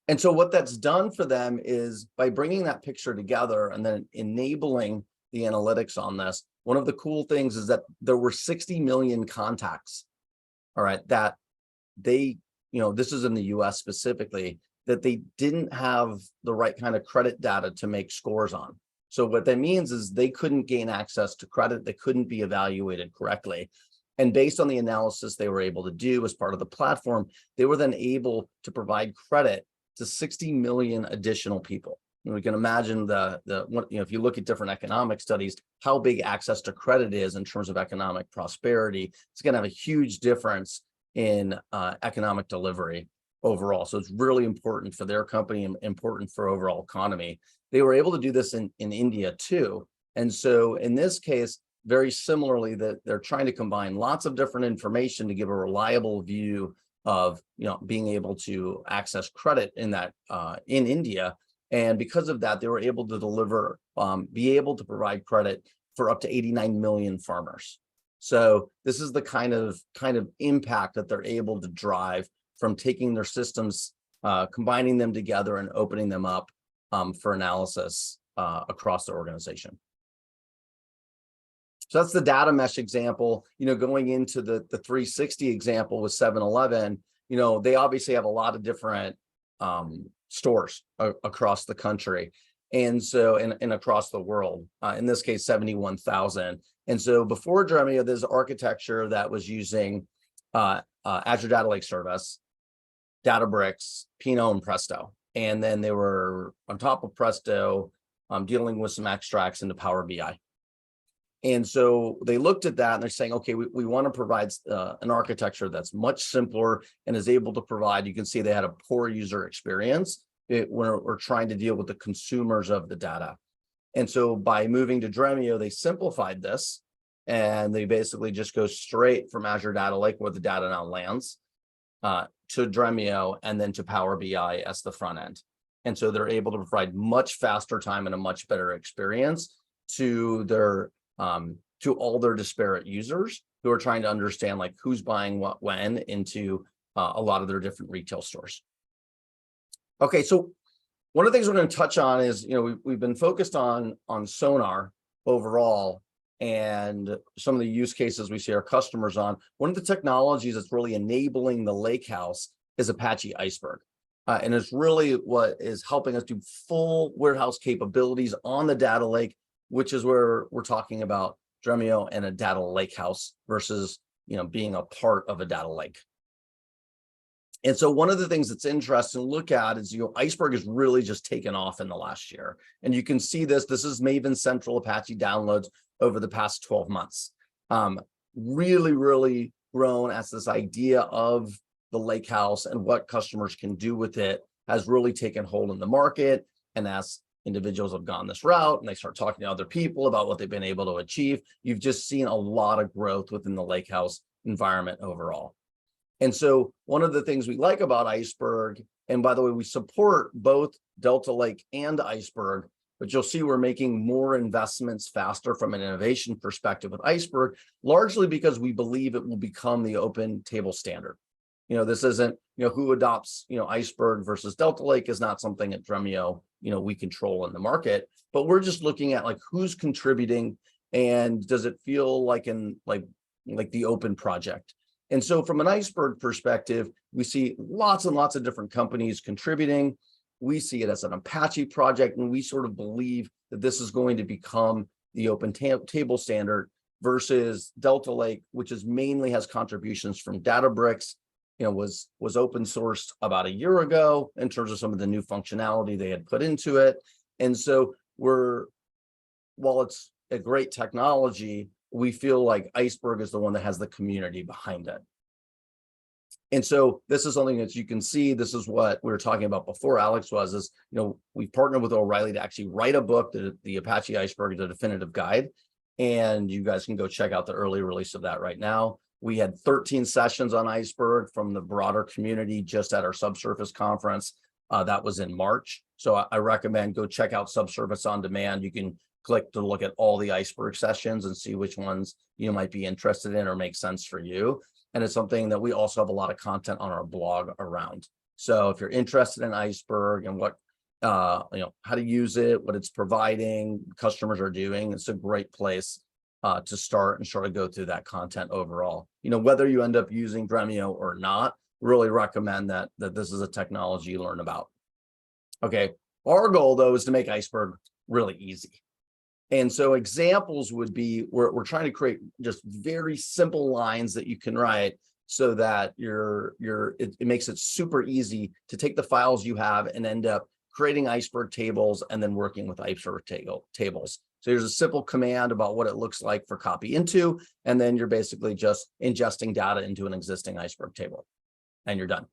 And so what that's done for them is, by bringing that picture together and then enabling the analytics on this, one of the cool things is that there were 60 million contacts, all right, that they, this is in the US specifically, that they didn't have the right kind of credit data to make scores on. So what that means is they couldn't gain access to credit, they couldn't be evaluated correctly. And based on the analysis they were able to do as part of the platform, they were then able to provide credit to 60 million additional people. And we can imagine if you look at different economic studies, how big access to credit is in terms of economic prosperity. It's going to have a huge difference in economic delivery overall. So it's really important for their company and important for overall economy. They were able to do this in India too. And so in this case, very similarly, that they're trying to combine lots of different information to give a reliable view of, being able to access credit in that in India. And because of that, they were able to deliver, be able to provide credit for up to 89 million farmers. So this is the kind of impact that they're able to drive from taking their systems, combining them together and opening them up for analysis across the organization. So that's the data mesh example. Going into the 360 example with 7-Eleven, they obviously have a lot of different stores across the country, and so and across the world. In this case, 71,000. And so before Dremio, there's architecture that was using Azure Data Lake Service, Databricks, Pinot, and Presto. And then they were on top of Presto, dealing with some extracts into Power BI. And so they looked at that and they're saying, okay, we want to provide an architecture that's much simpler and is able to provide, you can see they had a poor user experience when we're trying to deal with the consumers of the data. And so by moving to Dremio, they simplified this, and they basically just go straight from Azure Data Lake, where the data now lands, to Dremio, and then to Power BI as the front end. And so they're able to provide much faster time and a much better experience to their to all their disparate users who are trying to understand like who's buying what when into a lot of their different retail stores. Okay, so one of the things we're going to touch on is, we've been focused on Sonar overall and some of the use cases we see our customers on. One of the technologies that's really enabling the Lakehouse is Apache Iceberg. And it's really what is helping us do full warehouse capabilities on the data lake, which is where we're talking about Dremio and a data lakehouse versus, being a part of a data lake. And so one of the things that's interesting to look at is, Iceberg has really just taken off in the last year. And you can see this is Maven Central Apache downloads over the past 12 months. Really, really grown as this idea of the lakehouse and what customers can do with it has really taken hold in the market. And as individuals have gone this route and they start talking to other people about what they've been able to achieve, you've just seen a lot of growth within the lakehouse environment overall. And so one of the things we like about Iceberg, and by the way, we support both Delta Lake and Iceberg, but you'll see we're making more investments faster from an innovation perspective with Iceberg, largely because we believe it will become the open table standard. This isn't, who adopts, Iceberg versus Delta Lake is not something at Dremio, we control in the market, but we're just looking at like who's contributing and does it feel like like the open project. And so from an Iceberg perspective, we see lots and lots of different companies contributing. We see it as an Apache project, and we sort of believe that this is going to become the open table standard versus Delta Lake, which is mainly has contributions from Databricks, was open sourced about a year ago in terms of some of the new functionality they had put into it. And so while it's a great technology, we feel like Iceberg is the one that has the community behind it. And so this is something that you can see, this is what we were talking about before Alex is, we partnered with O'Reilly to actually write a book, the Apache Iceberg, the definitive guide. And you guys can go check out the early release of that right now. We had 13 sessions on Iceberg from the broader community just at our Subsurface conference. That was in March. So I recommend go check out Subsurface on demand. You can click to look at all the Iceberg sessions and see which ones you might be interested in or make sense for you. And it's something that we also have a lot of content on our blog around. So if you're interested in Iceberg and what, how to use it, what it's providing, customers are doing, it's a great place to start and sort of go through that content overall. Whether you end up using Dremio or not, really recommend that this is a technology you learn about. Okay, our goal though is to make Iceberg really easy. And so examples would be we're trying to create just very simple lines that you can write so that it makes it super easy to take the files you have and end up creating Iceberg tables and then working with Iceberg tables. So there's a simple command about what it looks like for copy into, and then you're basically just ingesting data into an existing Iceberg table, and you're done.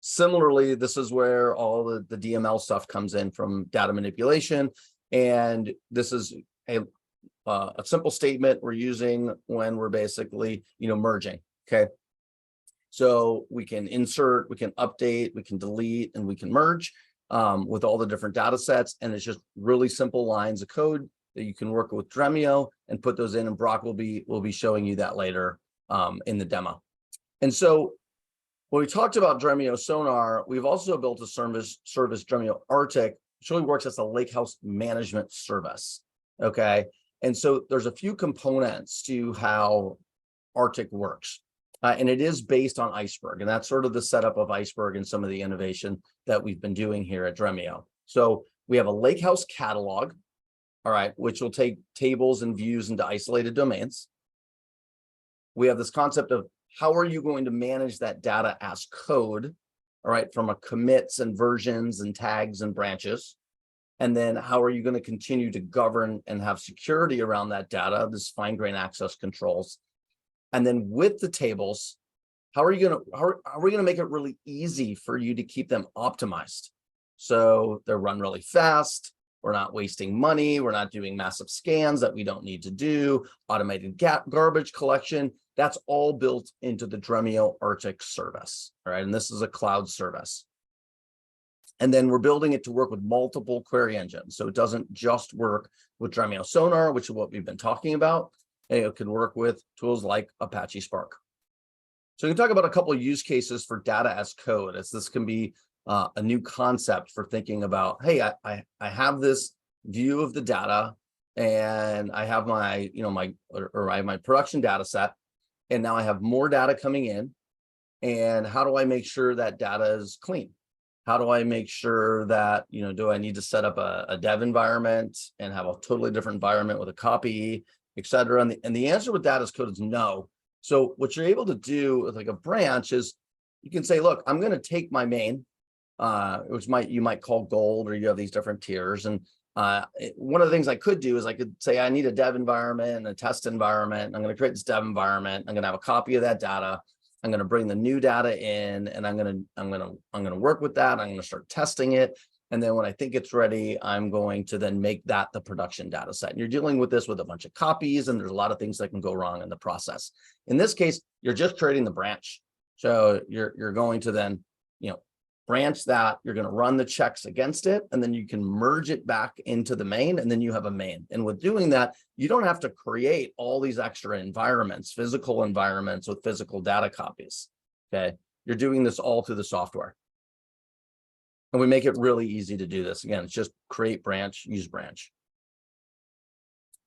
Similarly, this is where all the DML stuff comes in from data manipulation. And this is a simple statement we're using when we're basically, merging. Okay. So we can insert, we can update, we can delete, and we can merge with all the different data sets. And it's just really simple lines of code that you can work with Dremio and put those in. And Brock will be showing you that later in the demo. And so when we talked about Dremiosonar, we've also built a service DremioArctic, which really works as a Lakehouse management service. Okay. And so there's a few components to how Arctic works. And it is based on Iceberg. And that's sort of the setup of Iceberg and some of the innovation that we've been doing here at Dremio. So we have a Lakehouse catalog, all right, which will take tables and views into isolated domains. We have this concept of how are you going to manage that data as code, all right, from a commits and versions and tags and branches. And then how are you going to continue to govern and have security around that data, this fine-grained access controls. And then with the tables, how are we going to make it really easy for you to keep them optimized? So they're run really fast. We're not wasting money. We're not doing massive scans that we don't need to do, automated garbage collection. That's all built into the DremioArctic service. All right. And this is a cloud service. And then we're building it to work with multiple query engines. So it doesn't just work with Dremiosonar, which is what we've been talking about. And it can work with tools like Apache Spark. So we can talk about a couple of use cases for data as code, as this can be a new concept for thinking about, hey, I have this view of the data and I have my, I have my production data set, and now I have more data coming in. And how do I make sure that data is clean? How do I make sure that, do I need to set up a dev environment and have a totally different environment with a copy, et cetera? And the answer with data as code is no. So what you're able to do with like a branch is you can say, look, I'm going to take my main, which you might call gold, or you have these different tiers. And one of the things I could do is I could say I need a dev environment and a test environment. I'm going to create this dev environment. I'm going to have a copy of that data. I'm going to bring the new data in, and I'm going to work with that. I'm going to start testing it. And then when I think it's ready, I'm going to then make that the production data set. And you're dealing with this with a bunch of copies, and there's a lot of things that can go wrong in the process. In this case, you're just creating the branch. So you're going to then, branch that, you're going to run the checks against it, and then you can merge it back into the main, and then you have a main. And with doing that, you don't have to create all these extra environments, physical environments with physical data copies. Okay. You're doing this all through the software. And we make it really easy to do this. Again, it's just create branch, use branch.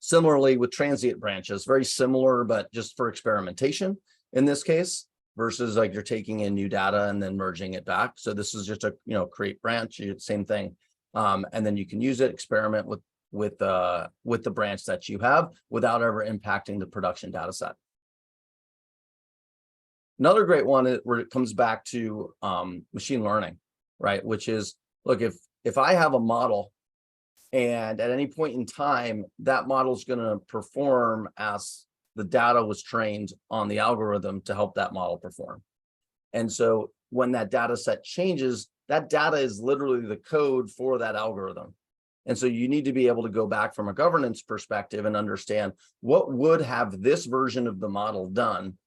Similarly with transient branches, very similar, but just for experimentation in this case, versus like you're taking in new data and then merging it back. So this is just a, create branch, same thing. And then you can use it, experiment with the branch that you have without ever impacting the production data set. Another great one is where it comes back to machine learning, right? Which is, look, if I have a model and at any point in time, that model is going to perform as the data was trained on the algorithm to help that model perform. And so when that data set changes, that data is literally the code for that algorithm. And so you need to be able to go back from a governance perspective and understand what would have this version of the model done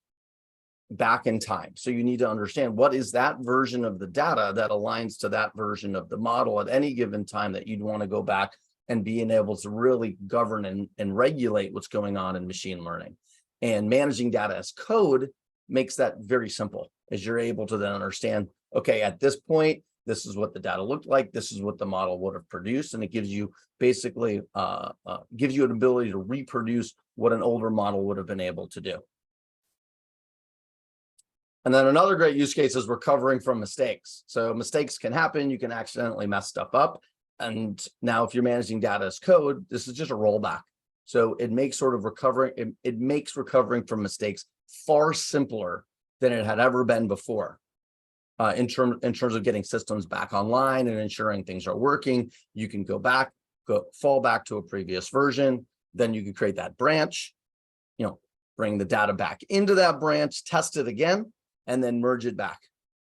back in time. So you need to understand what is that version of the data that aligns to that version of the model at any given time that you'd want to go back and being able to really govern and regulate what's going on in machine learning. And managing data as code makes that very simple, as you're able to then understand, okay, at this point, this is what the data looked like, this is what the model would have produced, and it gives you basically gives you an ability to reproduce what an older model would have been able to do. And then another great use case is recovering from mistakes. So mistakes can happen, you can accidentally mess stuff up. And now if you're managing data as code, this is just a rollback. So it makes sort of recovering, it makes recovering from mistakes far simpler than it had ever been before. In terms of getting systems back online and ensuring things are working, you can go back, fall back to a previous version. Then you can create that branch, bring the data back into that branch, test it again, and then merge it back,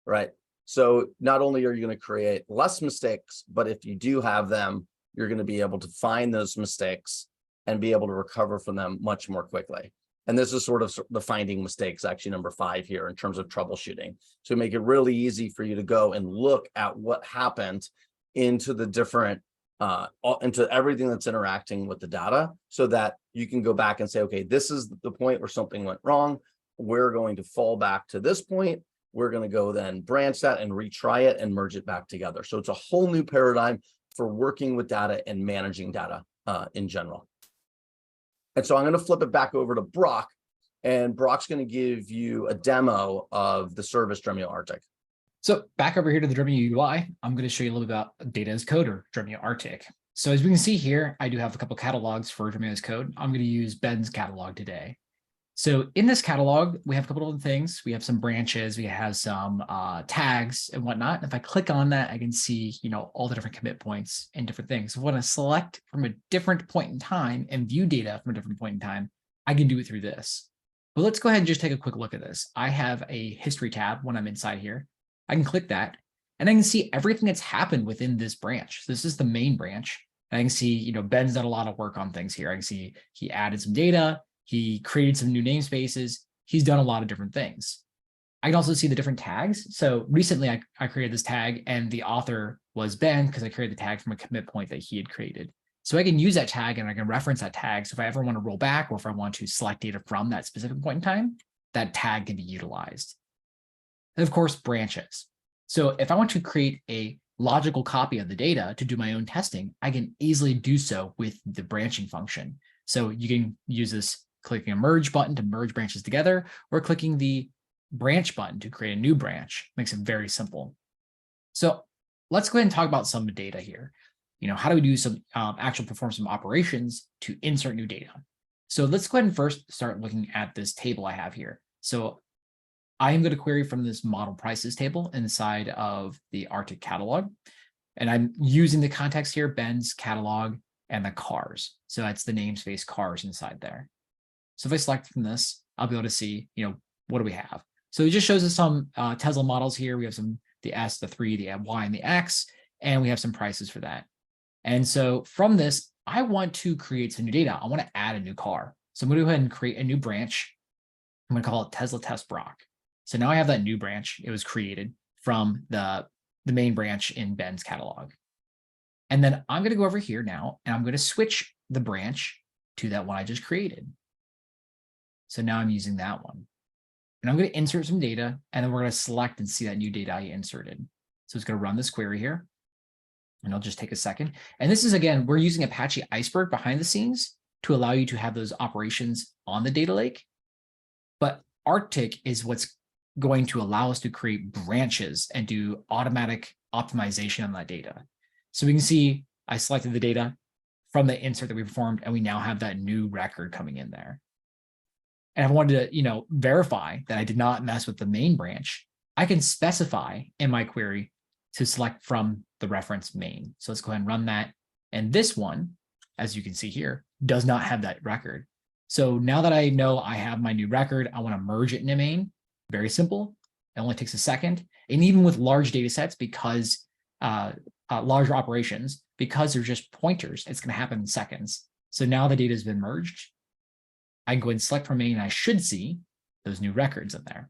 right? So not only are you going to create less mistakes, but if you do have them, you're going to be able to find those mistakes and be able to recover from them much more quickly. And this is sort of the finding mistakes, actually, number 5 here in terms of troubleshooting. So make it really easy for you to go and look at what happened into the different, into everything that's interacting with the data, so that you can go back and say, okay, this is the point where something went wrong. We're going to fall back to this point. We're going to go then branch that and retry it and merge it back together. So it's a whole new paradigm for working with data and managing data in general. And so I'm going to flip it back over to Brock, and Brock's going to give you a demo of the service DremioArctic. So back over here to the Dremio UI, I'm going to show you a little bit about dataascode or DremioArctic. So as we can see here, I do have a couple catalogs for DremioAscode. I'm going to use Ben's catalog today. So in this catalog, we have a couple of things. We have some branches, we have some tags and whatnot. If I click on that, I can see, all the different commit points and different things. So when I select from a different point in time and view data from a different point in time, I can do it through this. But let's go ahead and just take a quick look at this. I have a history tab when I'm inside here. I can click that and I can see everything that's happened within this branch. So this is the main branch. And I can see, Ben's done a lot of work on things here. I can see he added some data. He created some new namespaces. He's done a lot of different things. I can also see the different tags. So recently I created this tag and the author was Ben because I created the tag from a commit point that he had created. So I can use that tag and I can reference that tag. So if I ever want to roll back or if I want to select data from that specific point in time, that tag can be utilized. And of course, branches. So if I want to create a logical copy of the data to do my own testing, I can easily do so with the branching function. So you can use this clicking a merge button to merge branches together, or clicking the branch button to create a new branch. Makes it very simple. So let's go ahead and talk about some data here. How do we do some perform some operations to insert new data? So let's go ahead and first start looking at this table I have here. So I am going to query from this model prices table inside of the Arctic catalog. And I'm using the context here, Ben's catalog and the cars. So that's the namespace cars inside there. So if I select from this, I'll be able to see, what do we have? So it just shows us some Tesla models here. We have the S, the 3, the Y, and the X, and we have some prices for that. And so from this, I want to create some new data. I want to add a new car. So I'm going to go ahead and create a new branch. I'm going to call it Tesla Test Brock. So now I have that new branch. It was created from the main branch in Ben's catalog. And then I'm going to go over here now, and I'm going to switch the branch to that one I just created. So now I'm using that one. And I'm going to insert some data, and then we're going to select and see that new data I inserted. So it's going to run this query here. And I'll just take a second. And this is, again, we're using Apache Iceberg behind the scenes to allow you to have those operations on the data lake. But Arctic is what's going to allow us to create branches and do automatic optimization on that data. So we can see I selected the data from the insert that we performed, and we now have that new record coming in there. And if I wanted to, verify that I did not mess with the main branch, I can specify in my query to select from the reference main. So let's go ahead and run that. And this one, as you can see here, does not have that record. So now that I know I have my new record, I want to merge it into main. Very simple. It only takes a second. And even with large data sets, because larger operations, because they're just pointers, it's going to happen in seconds. So now the data has been merged. I can go ahead and select from main, and I should see those new records in there.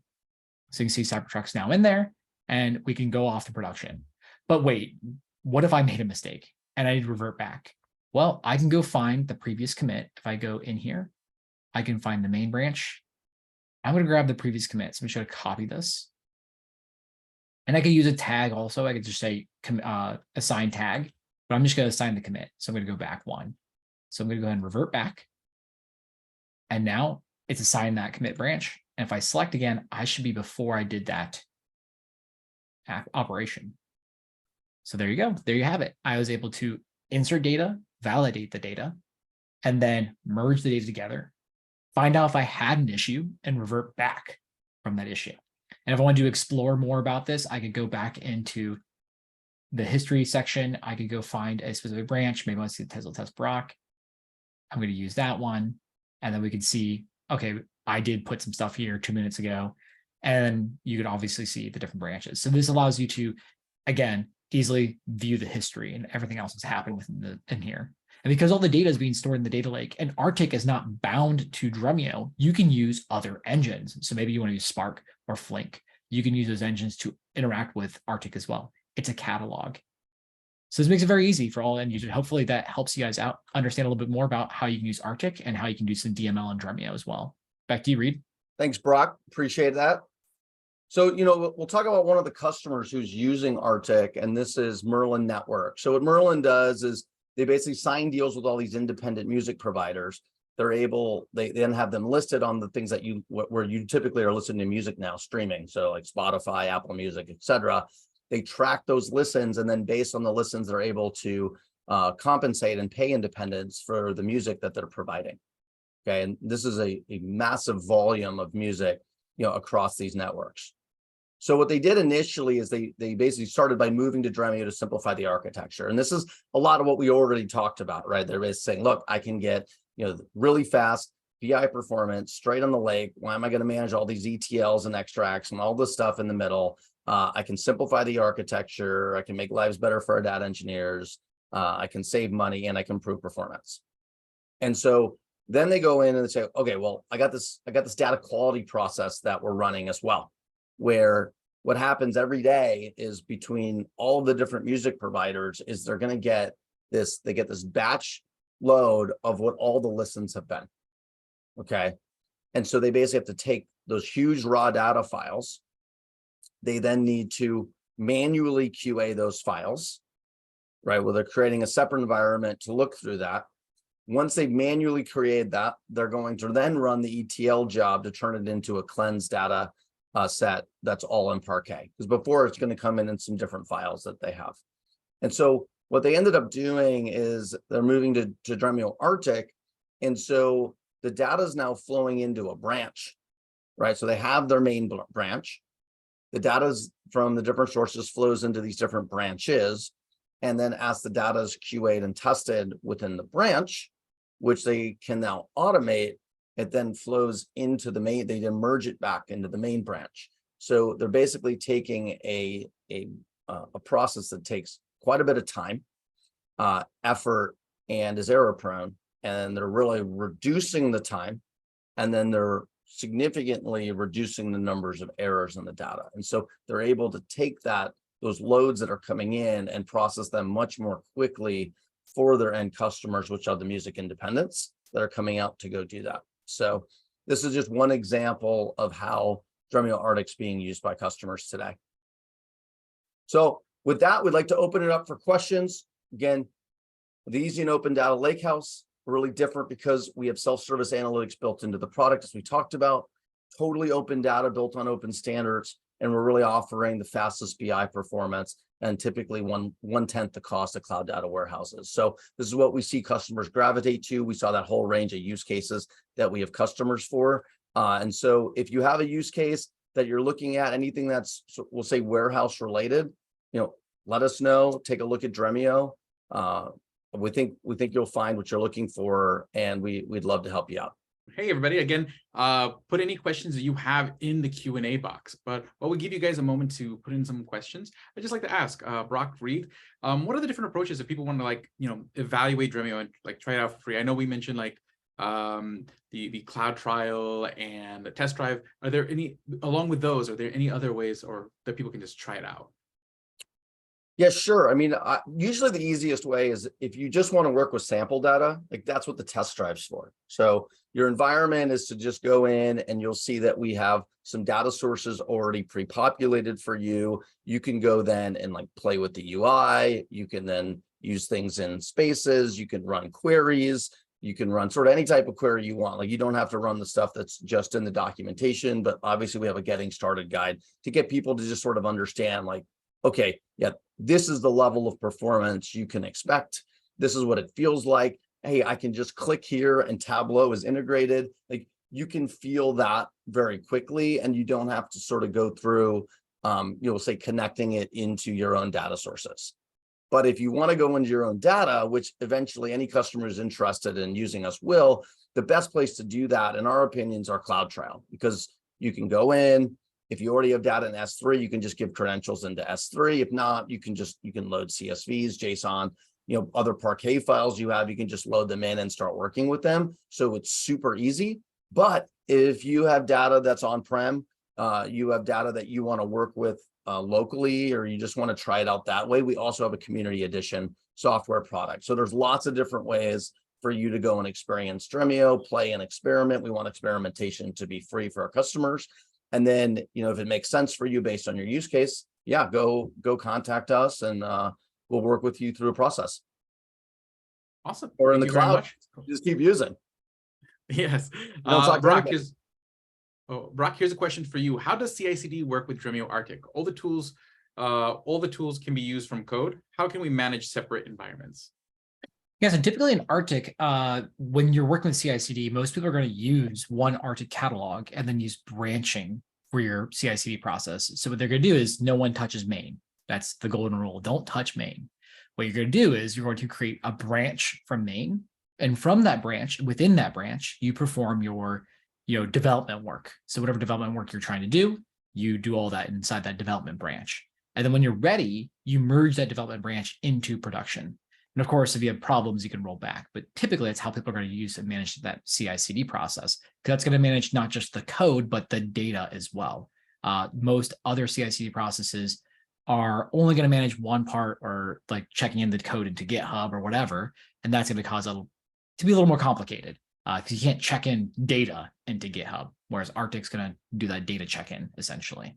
So you can see Cybertruck's now in there, and we can go off to production. But wait, what if I made a mistake and I need to revert back? Well, I can go find the previous commit. If I go in here, I can find the main branch. I'm going to grab the previous commit. So I'm just going to copy this. And I can use a tag also. I could just say assign tag, but I'm just going to assign the commit. So I'm going to go back one. So I'm going to go ahead and revert back. And now it's assigned that commit branch. And if I select again, I should be before I did that operation. So there you go. There you have it. I was able to insert data, validate the data, and then merge the data together, find out if I had an issue, and revert back from that issue. And if I wanted to explore more about this, I could go back into the history section. I could go find a specific branch. Maybe I want to see the Tesla Test Brock. I'm going to use that one. And then we can see, okay, I did put some stuff here 2 minutes ago. And you can obviously see the different branches. So this allows you to, again, easily view the history and everything else that's happened in here. And because all the data is being stored in the data lake and Arctic is not bound to Dremio, you can use other engines. So maybe you want to use Spark or Flink. You can use those engines to interact with Arctic as well. It's a catalog. So this makes it very easy for all end users. Hopefully that helps you guys out, understand a little bit more about how you can use Arctic and how you can do some DML and Dremio as well. Back to you, Reed. Thanks, Brock. Appreciate that. So, we'll talk about one of the customers who's using Arctic, and this is Merlin Network. So what Merlin does is they basically sign deals with all these independent music providers. They then have them listed on the things that where you typically are listening to music now, streaming. So like Spotify, Apple Music, etc. They track those listens, and then based on the listens, they're able to compensate and pay independents for the music that they're providing. Okay, and this is a massive volume of music, across these networks. So what they did initially is they basically started by moving to Dremio to simplify the architecture. And this is a lot of what we already talked about, right? They're basically saying, look, I can get, really fast BI performance straight on the lake. Why am I going to manage all these ETLs and extracts and all this stuff in the middle? I can simplify the architecture. I can make lives better for our data engineers. I can save money and I can improve performance. And so then they go in and they say, okay, well, I got this data quality process that we're running as well, where what happens every day is between all the different music providers is they're going to get this, they get this batch load of what all the listens have been. Okay. And so they basically have to take those huge raw data files. They then need to manually QA those files, right? Well, they're creating a separate environment to look through that. Once they've manually created that, they're going to then run the ETL job to turn it into a cleansed data set that's all in Parquet. Because before it's going to come in some different files that they have. And so what they ended up doing is they're moving to dremioarctic. And so the data is now flowing into a branch, right? So they have their main branch. The data from the different sources flows into these different branches. And then as the data is QA'd and tested within the branch, which they can now automate, it then flows into the main, they then merge it back into the main branch. So they're basically taking a process that takes quite a bit of time, effort, and is error prone. And they're really reducing the time, and then they're significantly reducing the numbers of errors in the data. And so they're able to take those loads that are coming in and process them much more quickly for their end customers, which are the music independents that are coming out to go do that. So this is just one example of how DremioArctic's being used by customers today. So with that, we'd like to open it up for questions. Again, the easy and open data lakehouse, really different because we have self-service analytics built into the product, as we talked about, totally open data built on open standards, and we're really offering the fastest BI performance and typically one-tenth the cost of cloud data warehouses. So this is what we see customers gravitate to. We saw that whole range of use cases that we have customers for. And so if you have a use case that you're looking at, anything that's, we'll say, warehouse related, let us know, take a look at Dremio. We think you'll find what you're looking for, and we'd love to help you out. Hey, everybody. Again, put any questions that you have in the Q&A box. But while we give you guys a moment to put in some questions, I'd just like to ask, Brock, Reed, what are the different approaches if people want to evaluate Dremio and try it out for free? I know we mentioned the cloud trial and the test drive. Are there any, along with those, are there any other ways or that people can just try it out? Yeah, sure. I mean, usually the easiest way is if you just want to work with sample data, that's what the test drive's for. So your environment is to just go in and you'll see that we have some data sources already pre-populated for you. You can go then and play with the UI. You can then use things in spaces. You can run queries. You can run sort of any type of query you want. You don't have to run the stuff that's just in the documentation, but obviously we have a getting started guide to get people to just sort of understand okay, yeah, this is the level of performance you can expect. This is what it feels like. Hey, I can just click here and Tableau is integrated. You can feel that very quickly, and you don't have to sort of go through, you'll say, connecting it into your own data sources. But if you want to go into your own data, which eventually any customer is interested in using us will, the best place to do that, in our opinion, is our cloud trial, because you can go in, If you already have data in S3, you can just give credentials into S3. If not, you can load CSVs, JSON, other Parquet files you have, you can just load them in and start working with them. So it's super easy. But if you have data that's on-prem, you have data that you want to work with locally, or you just want to try it out that way, we also have a community edition software product. So there's lots of different ways for you to go and experience Dremio, play and experiment. We want experimentation to be free for our customers. And then, if it makes sense for you based on your use case, yeah, go contact us, and we'll work with you through a process. Awesome. Or in Thank the you very cloud, much. just keep using. Yes. Brock, Brock, here's a question for you. How does CI/CD work with DremioArctic? All the tools can be used from code. How can we manage separate environments? Yeah, so typically in Arctic, when you're working with CI/CD, most people are going to use one Arctic catalog and then use branching for your CI/CD process. So what they're going to do is no one touches main. That's the golden rule. Don't touch main. What you're going to do is you're going to create a branch from main, and from that branch, within that branch, you perform your development work. So whatever development work you're trying to do, you do all that inside that development branch. And then when you're ready, you merge that development branch into production. And of course, if you have problems, you can roll back. But typically, that's how people are going to use and manage that CI/CD process, because that's going to manage not just the code, but the data as well. Most other CI/CD processes are only going to manage one part, or like checking in the code into GitHub or whatever. And that's going to cause it to be a little more complicated, because you can't check in data into GitHub, whereas Arctic's going to do that data check-in essentially.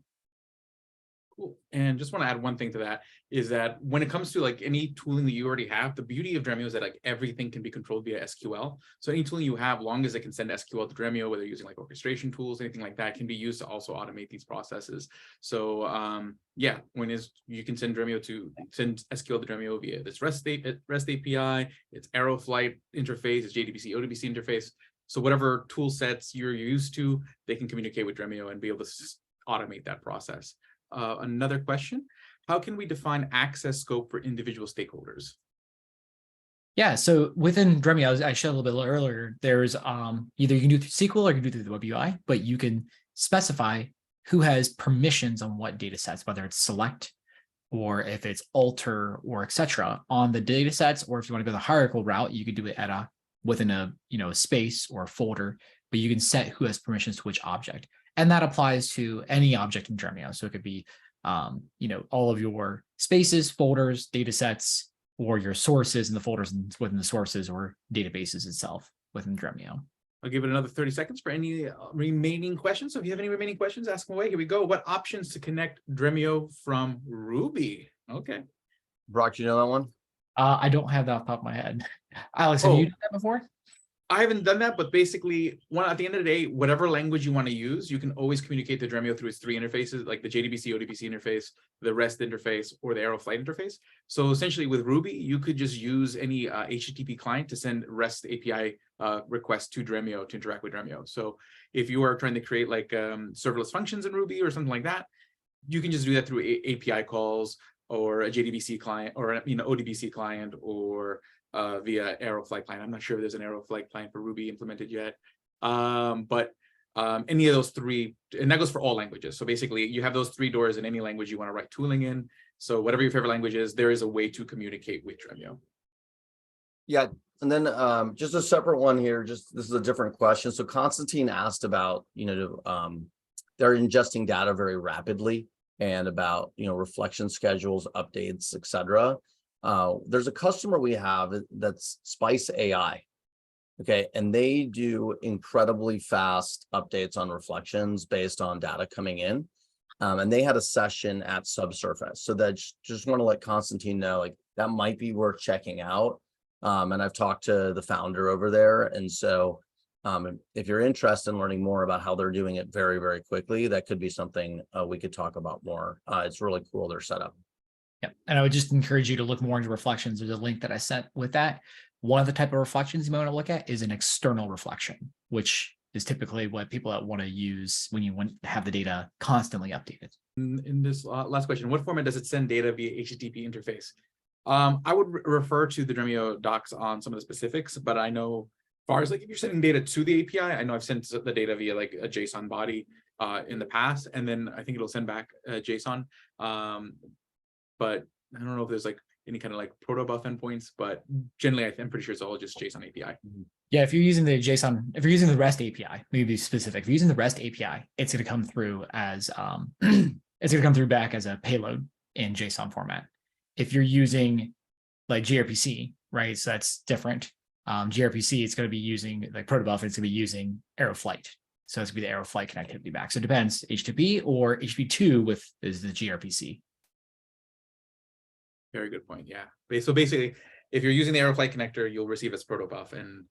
Cool. And just want to add one thing to that, is that when it comes to like any tooling that you already have, the beauty of Dremio is that like everything can be controlled via SQL. So any tooling you have, long as it can send SQL to Dremio, whether you're using like orchestration tools, anything like that, can be used to also automate these processes. So yeah, you can send SQL to Dremio via this REST API, its Aeroflight interface, its JDBC, ODBC interface. So whatever tool sets you're used to, they can communicate with Dremio and be able to automate that process. Another question, how can we define access scope for individual stakeholders? Yeah, so within Dremio, I showed a little bit earlier, there's either you can do it through SQL or you can do it through the web UI, but you can specify who has permissions on what data sets, whether it's select or if it's alter or etc. on the data sets, or if you want to go the hierarchical route, you could do it at within a space or a folder, but you can set who has permissions to which object. And that applies to any object in Dremio. So it could be, all of your spaces, folders, data sets, or your sources in the folders within the sources or databases itself within Dremio. I'll give it another 30 seconds for any remaining questions. So if you have any remaining questions, ask them away. Here we go. What options to connect Dremio from Ruby? Okay. Brock, you know that one? I don't have that off the top of my head. Alex, have you done that before? I haven't done that, but basically, at the end of the day, whatever language you want to use, you can always communicate to Dremio through its three interfaces, like the JDBC, ODBC interface, the REST interface, or the Aeroflight interface. So essentially, with Ruby, you could just use any HTTP client to send REST API requests to Dremio to interact with Dremio. So if you are trying to create like serverless functions in Ruby or something like that, you can just do that through API calls or a JDBC client or ODBC client or via Aeroflight client. I'm not sure if there's an Aeroflight client for Ruby implemented yet, but any of those three, and that goes for all languages. So basically, you have those three doors in any language you want to write tooling in. So whatever your favorite language is, there is a way to communicate with Dremio. Yeah, and then just a separate one here. This is a different question. So Constantine asked about they're ingesting data very rapidly and about reflection schedules, updates, etc. There's a customer we have that's Spice AI, okay, and they do incredibly fast updates on reflections based on data coming in, and they had a session at Subsurface. So that just want to let Constantine know, like, that might be worth checking out. And I've talked to the founder over there, and so if you're interested in learning more about how they're doing it very, very quickly, that could be something we could talk about more. It's really cool, their setup. Yeah, and I would just encourage you to look more into reflections. There's a link that I sent with that. One of the type of reflections you might want to look at is an external reflection, which is typically what people want to use when you want to have the data constantly updated. In this last question, what format does it send data via HTTP interface? I would refer to the Dremio docs on some of the specifics, but I know as far as like if you're sending data to the API, I know I've sent the data via like a JSON body. in the past, and then I think it'll send back JSON. But I don't know if there's like any kind of like protobuf endpoints, but generally I'm pretty sure it's all just JSON API. Yeah, if you're using the JSON, if you're using the REST API, let me be specific. If you're using the REST API, it's going to come through as it's going to come through back as a payload in JSON format. If you're using like gRPC, right? So that's different. gRPC, it's going to be using like protobuf, it's going to be using Aeroflight. So it's going to be the Aeroflight connectivity back. So it depends, HTTP or HTTP2 is the gRPC. Very good point. Yeah. So basically, if you're using the Aeroflight connector, you'll receive as protobuf. And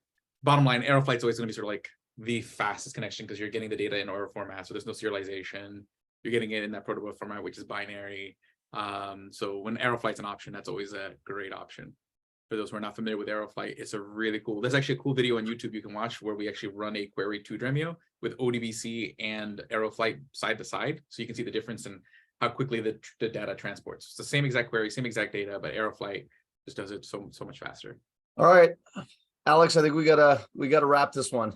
bottom line, Aeroflight's always going to be sort of like the fastest connection because you're getting the data in OR format, so there's no serialization. You're getting it in that protobuf format, which is binary. So when Aeroflight's an option, that's always a great option. For those who are not familiar with Aeroflight, it's a really cool. There's actually a cool video on YouTube you can watch where we actually run a query to Dremio with ODBC and Aeroflight side to side, so you can see the difference in how quickly the data transports. It's the same exact query, same exact data, but Aeroflight just does it so much faster. All right, Alex, I think we gotta wrap this one.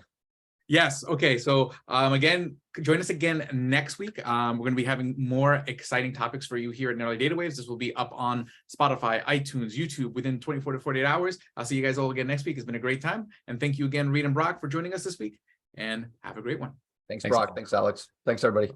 Yes. Okay. So again, join us again next week. We're going to be having more exciting topics for you here at Gnarly Data Waves. This will be up on Spotify, iTunes, YouTube within 24 to 48 hours. I'll see you guys all again next week. It's been a great time. And thank you again, Reed and Brock, for joining us this week. And have a great one. Thanks, Brock. Thanks, Alex. Thanks, everybody.